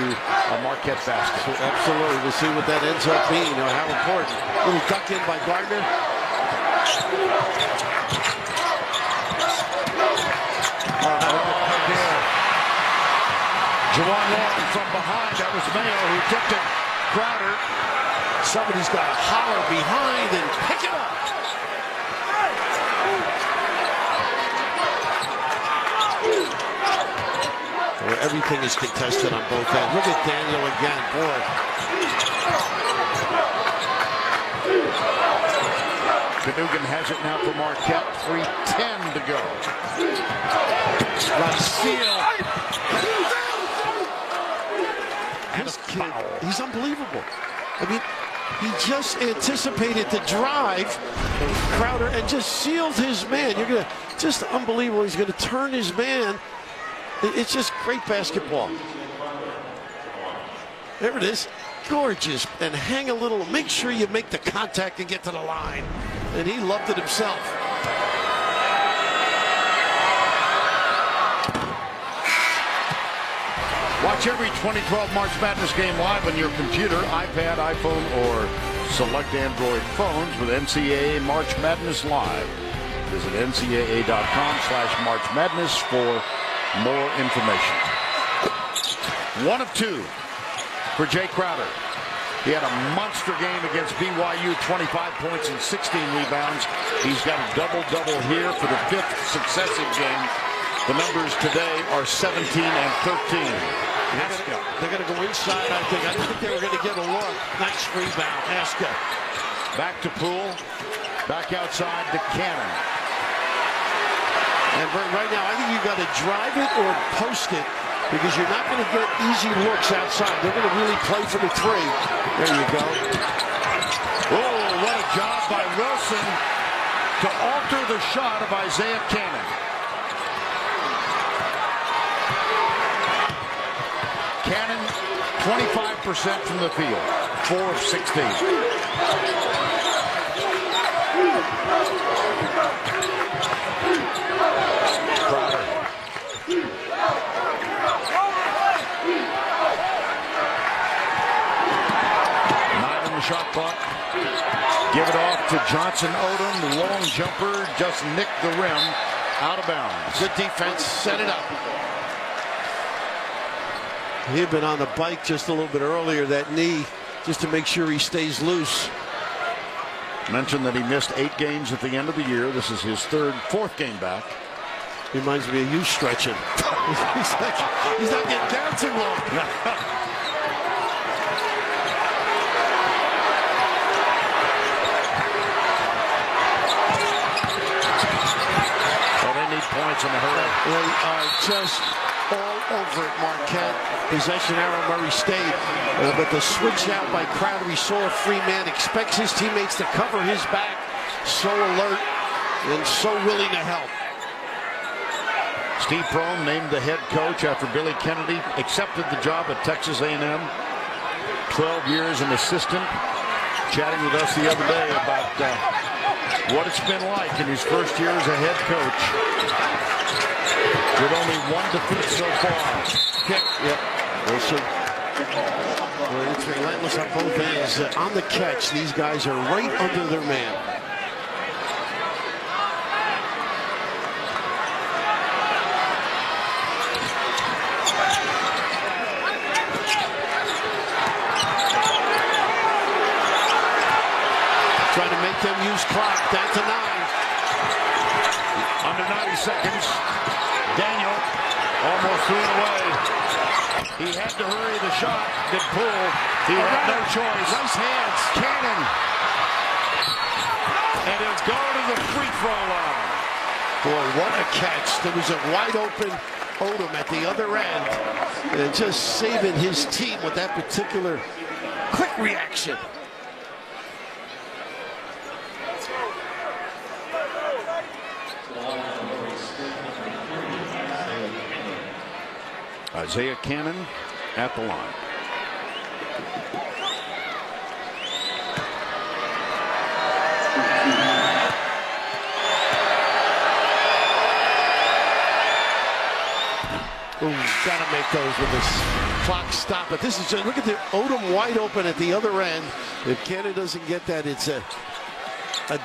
a Marquette basket? Absolutely. We'll see what that ends up being, or how important. Little duck in by Gardner. Juwan Long from behind. That was Mayo who tipped it. Crowder. Somebody's got to holler behind and pick it up. Where everything is contested on both ends. Look at Daniel again, boy. Cadogan has it now for Marquette. 3:10 to go. Got a steal. And a foul. He's unbelievable. I mean, he just anticipated the drive, Crowder, and just sealed his man. You're going to, just unbelievable. He's going to turn his man. It's just great basketball. There it is. Gorgeous. And hang a little. Make sure you make the contact and get to the line. And he loved it himself. Watch every 2012 March Madness game live on your computer, iPad, iPhone, or select Android phones with NCAA March Madness Live. Visit ncaa.com/March Madness for more information. 1 of 2 for Jay Crowder. He had a monster game against BYU, 25 points and 16 rebounds. He's got a double-double here for the 5th successive game. The numbers today are 17 and 13. They're going to go inside, I think. I didn't think they were going to get a look. Nice rebound. Aska. Back to Poole. Back outside to Cannon. And right now, I think you've got to drive it or post it, because you're not going to get easy looks outside. They're going to really play for the 3. There you go. Oh, what a job by Wilson to alter the shot of Isaiah Cannon. Cannon, 25% from the field, 4 of 16. Crowder. 9 on the shot clock. Give it off to Johnson Odom. The long jumper just nicked the rim out of bounds. Good defense. Set it up. He had been on the bike just a little bit earlier, that knee, just to make sure he stays loose. Mentioned that he missed 8 games at the end of the year. This is his fourth game back. Reminds me of you stretching. he's not getting down too long. Well, they need points in a hurry. They are just all over it, Marquette. Possession arrow, Murray State. But the switch out by Crowder, he saw a free man, expects his teammates to cover his back. So alert and so willing to help. Steve Prohm named the head coach after Billy Kennedy accepted the job at Texas A&M. 12 years an assistant. Chatting with us the other day about what it's been like in his first year as a head coach. With only 1 defeat so far. Kick. Yep. Wilson. Well, it's relentless on both ends. On the catch, these guys are right under their man. Trying to make them use clock. Down to 9. Under 90 seconds. Daniel almost threw it away. He had to hurry the shot. Did pull. He had no choice. Nice hands. Cannon. And he'll go to the free throw line. Boy, what a catch. There was a wide open Odom at the other end. And just saving his team with that particular quick reaction. Isaiah Cannon at the line. Ooh, gotta make those with this clock stop. But this is just, look at the Odom wide open at the other end. If Cannon doesn't get that, it's a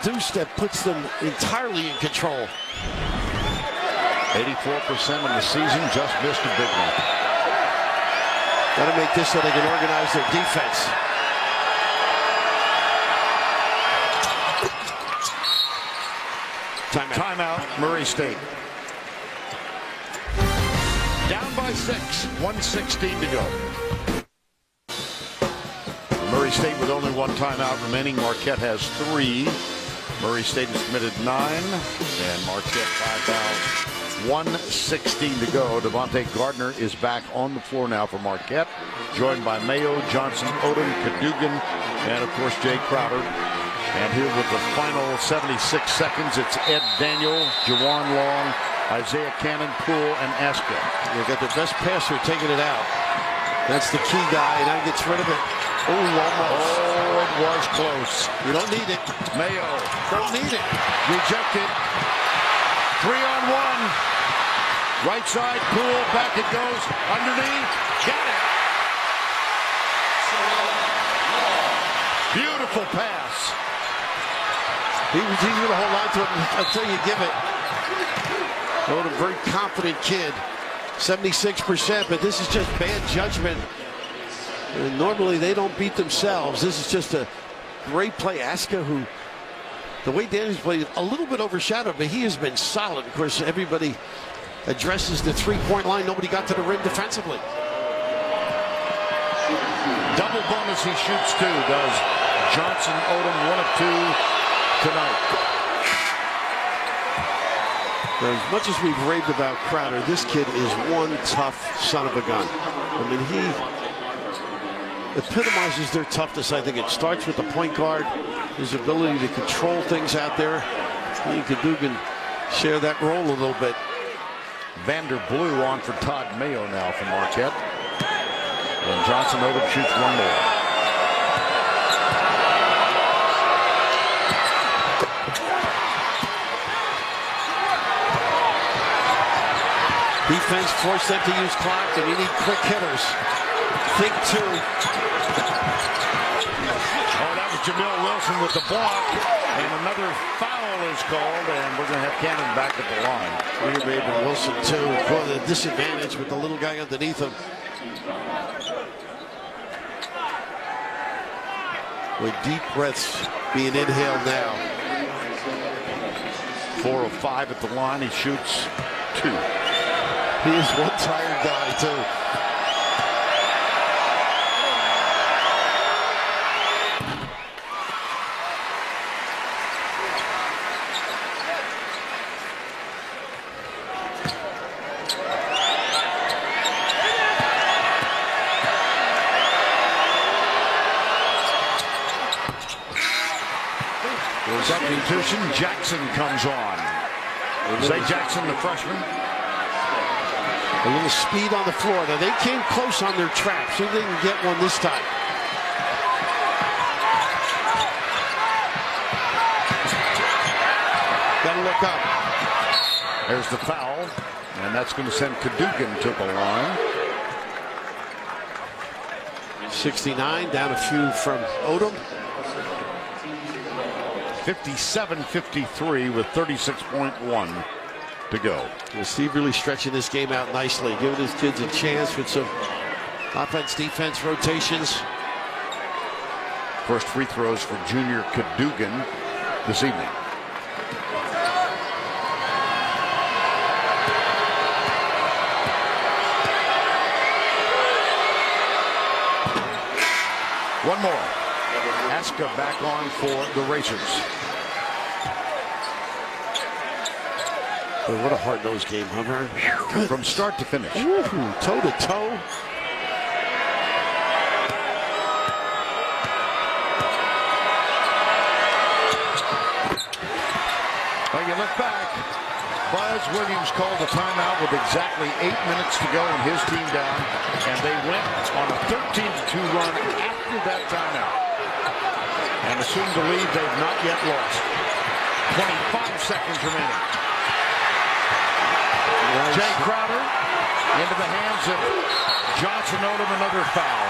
deuce that puts them entirely in control. 84% in the season, just missed a big one. Got to make this so they can organize their defense. Timeout, Murray State. Down by 6, 1:16 to go. Murray State with only 1 timeout remaining. Marquette has 3. Murray State has committed 9, and Marquette 5 fouls. 1:16 to go. Devontae Gardner is back on the floor now for Marquette, joined by Mayo, Johnson, Odom, Cadogan, and of course Jay Crowder. And here with the final 76 seconds, it's Ed Daniel, Jawan Long, Isaiah Cannon, Poole, and Aska. You got the best passer taking it out. That's the key guy. Now he gets rid of it. Oh, almost. Oh, it was close. You don't need it. Mayo. Don't need it. Rejected. 3-on-1. Right side, Poole, back it goes. Underneath. Got it. Beautiful pass. He was easy to hold on to it until you give it. What a very confident kid. 76%, but this is just bad judgment. And normally they don't beat themselves. This is just a great play. Aska, who, the way Danny's played, a little bit overshadowed, but he has been solid. Of course, everybody addresses the three-point line. Nobody got to the rim defensively. Double bonus, he shoots 2, does Johnson. Odom 1 of 2 tonight. As much as we've raved about Crowder, this kid is one tough son of a gun. I mean, he epitomizes their toughness. I think it starts with the point guard, his ability to control things out there. He and Cadogan share that role a little bit. Vander Blue on for Todd Mayo now from Marquette. And Johnson Odom shoots 1 more. Defense forced them to use clock, and you need quick hitters. Think 2. Oh, that was Jamil Wilson with the block, and another foul is called, and we're going to have Cannon back at the line. Maybe Wilson too, for the disadvantage with the little guy underneath him. With deep breaths being inhaled now. 4 of 5 at the line. He shoots 2. He is one tired guy too. Substitution, Jackson comes on. Zay Jackson, the freshman. A little speed on the floor. Now they came close on their trap. See if they can get one this time. Gotta look up. There's the foul, and that's going to send Cadogan to the line. 69, down a few from Odom. 57-53 with 36.1 to go. Well, Steve really stretching this game out nicely, giving his kids a chance with some offense-defense rotations. First free throws for junior Cadogan this evening. One more. Aska back on for the Racers. Boy, what a hard-nosed game, huh, Vern? From start to finish. Toe to toe. Well, you look back. Buzz Williams called a timeout with exactly 8 minutes to go and his team down, and they went on a 13-2 run after that timeout. And assume the lead they've not yet lost. 25 seconds remaining. Nice. Jay Crowder into the hands of Johnson Odom, another foul.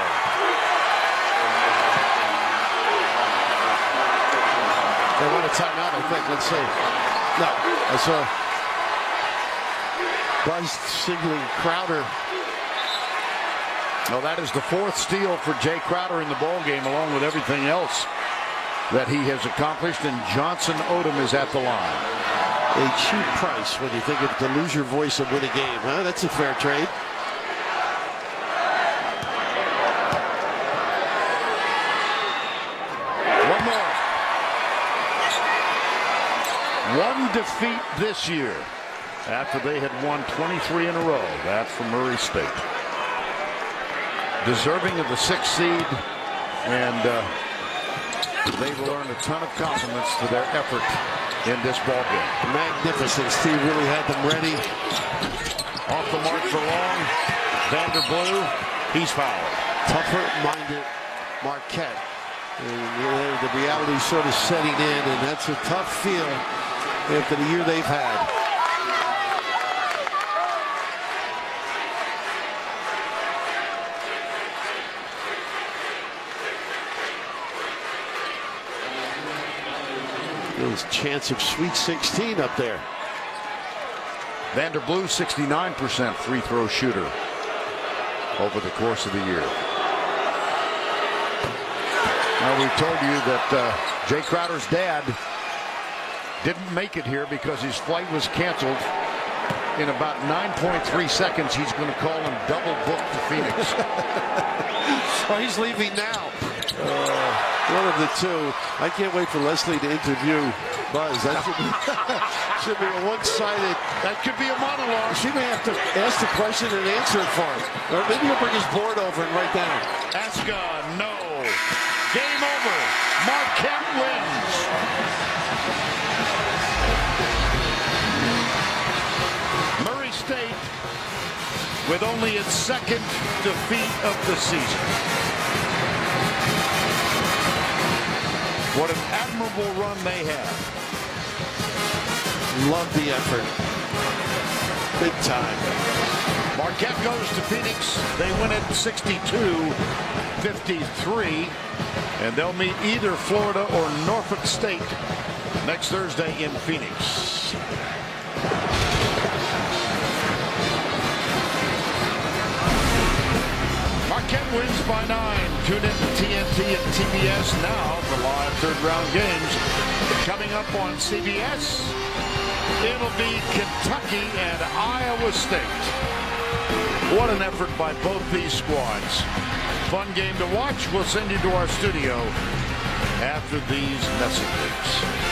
They want a timeout, I think. Let's see. No, I saw Buzz signaling Crowder. No, that is the 4th steal for Jay Crowder in the ball game, along with everything else that he has accomplished, and Johnson Odom is at the line. A cheap price when you think of to lose your voice and win a game, huh? That's a fair trade. One more. One defeat this year after they had won 23 in a row. That's from Murray State. Deserving of the 6th seed, and they will earn a ton of compliments for their effort in this ball game. Magnificent. Steve really had them ready. Off the mark for long. Vanderblue, he's fouled. Tougher-minded Marquette. And the reality sort of setting in, and that's a tough feel after the year they've had. There's a chance of Sweet 16 up there. Vanderblue, 69% free throw shooter over the course of the year. Now, we told you that Jay Crowder's dad didn't make it here because his flight was canceled. In about 9.3 seconds, he's going to call him double booked to Phoenix. Oh, he's leaving now. One of the two. I can't wait for Leslie to interview Buzz. That should be a one-sided. That could be a monologue. She may have to ask the question and answer it for him. Or maybe he'll bring his board over and write down. Aska, no. Game over. Marquette wins. Murray State with only its 2nd defeat of the season. What an admirable run they had. Love the effort. Big time. Marquette goes to Phoenix. They win it 62-53. And they'll meet either Florida or Norfolk State next Thursday in Phoenix. Marquette wins by 9. Tune in to TNT and TBS now for live third-round games. Coming up on CBS, it'll be Kentucky and Iowa State. What an effort by both these squads. Fun game to watch. We'll send you to our studio after these messages.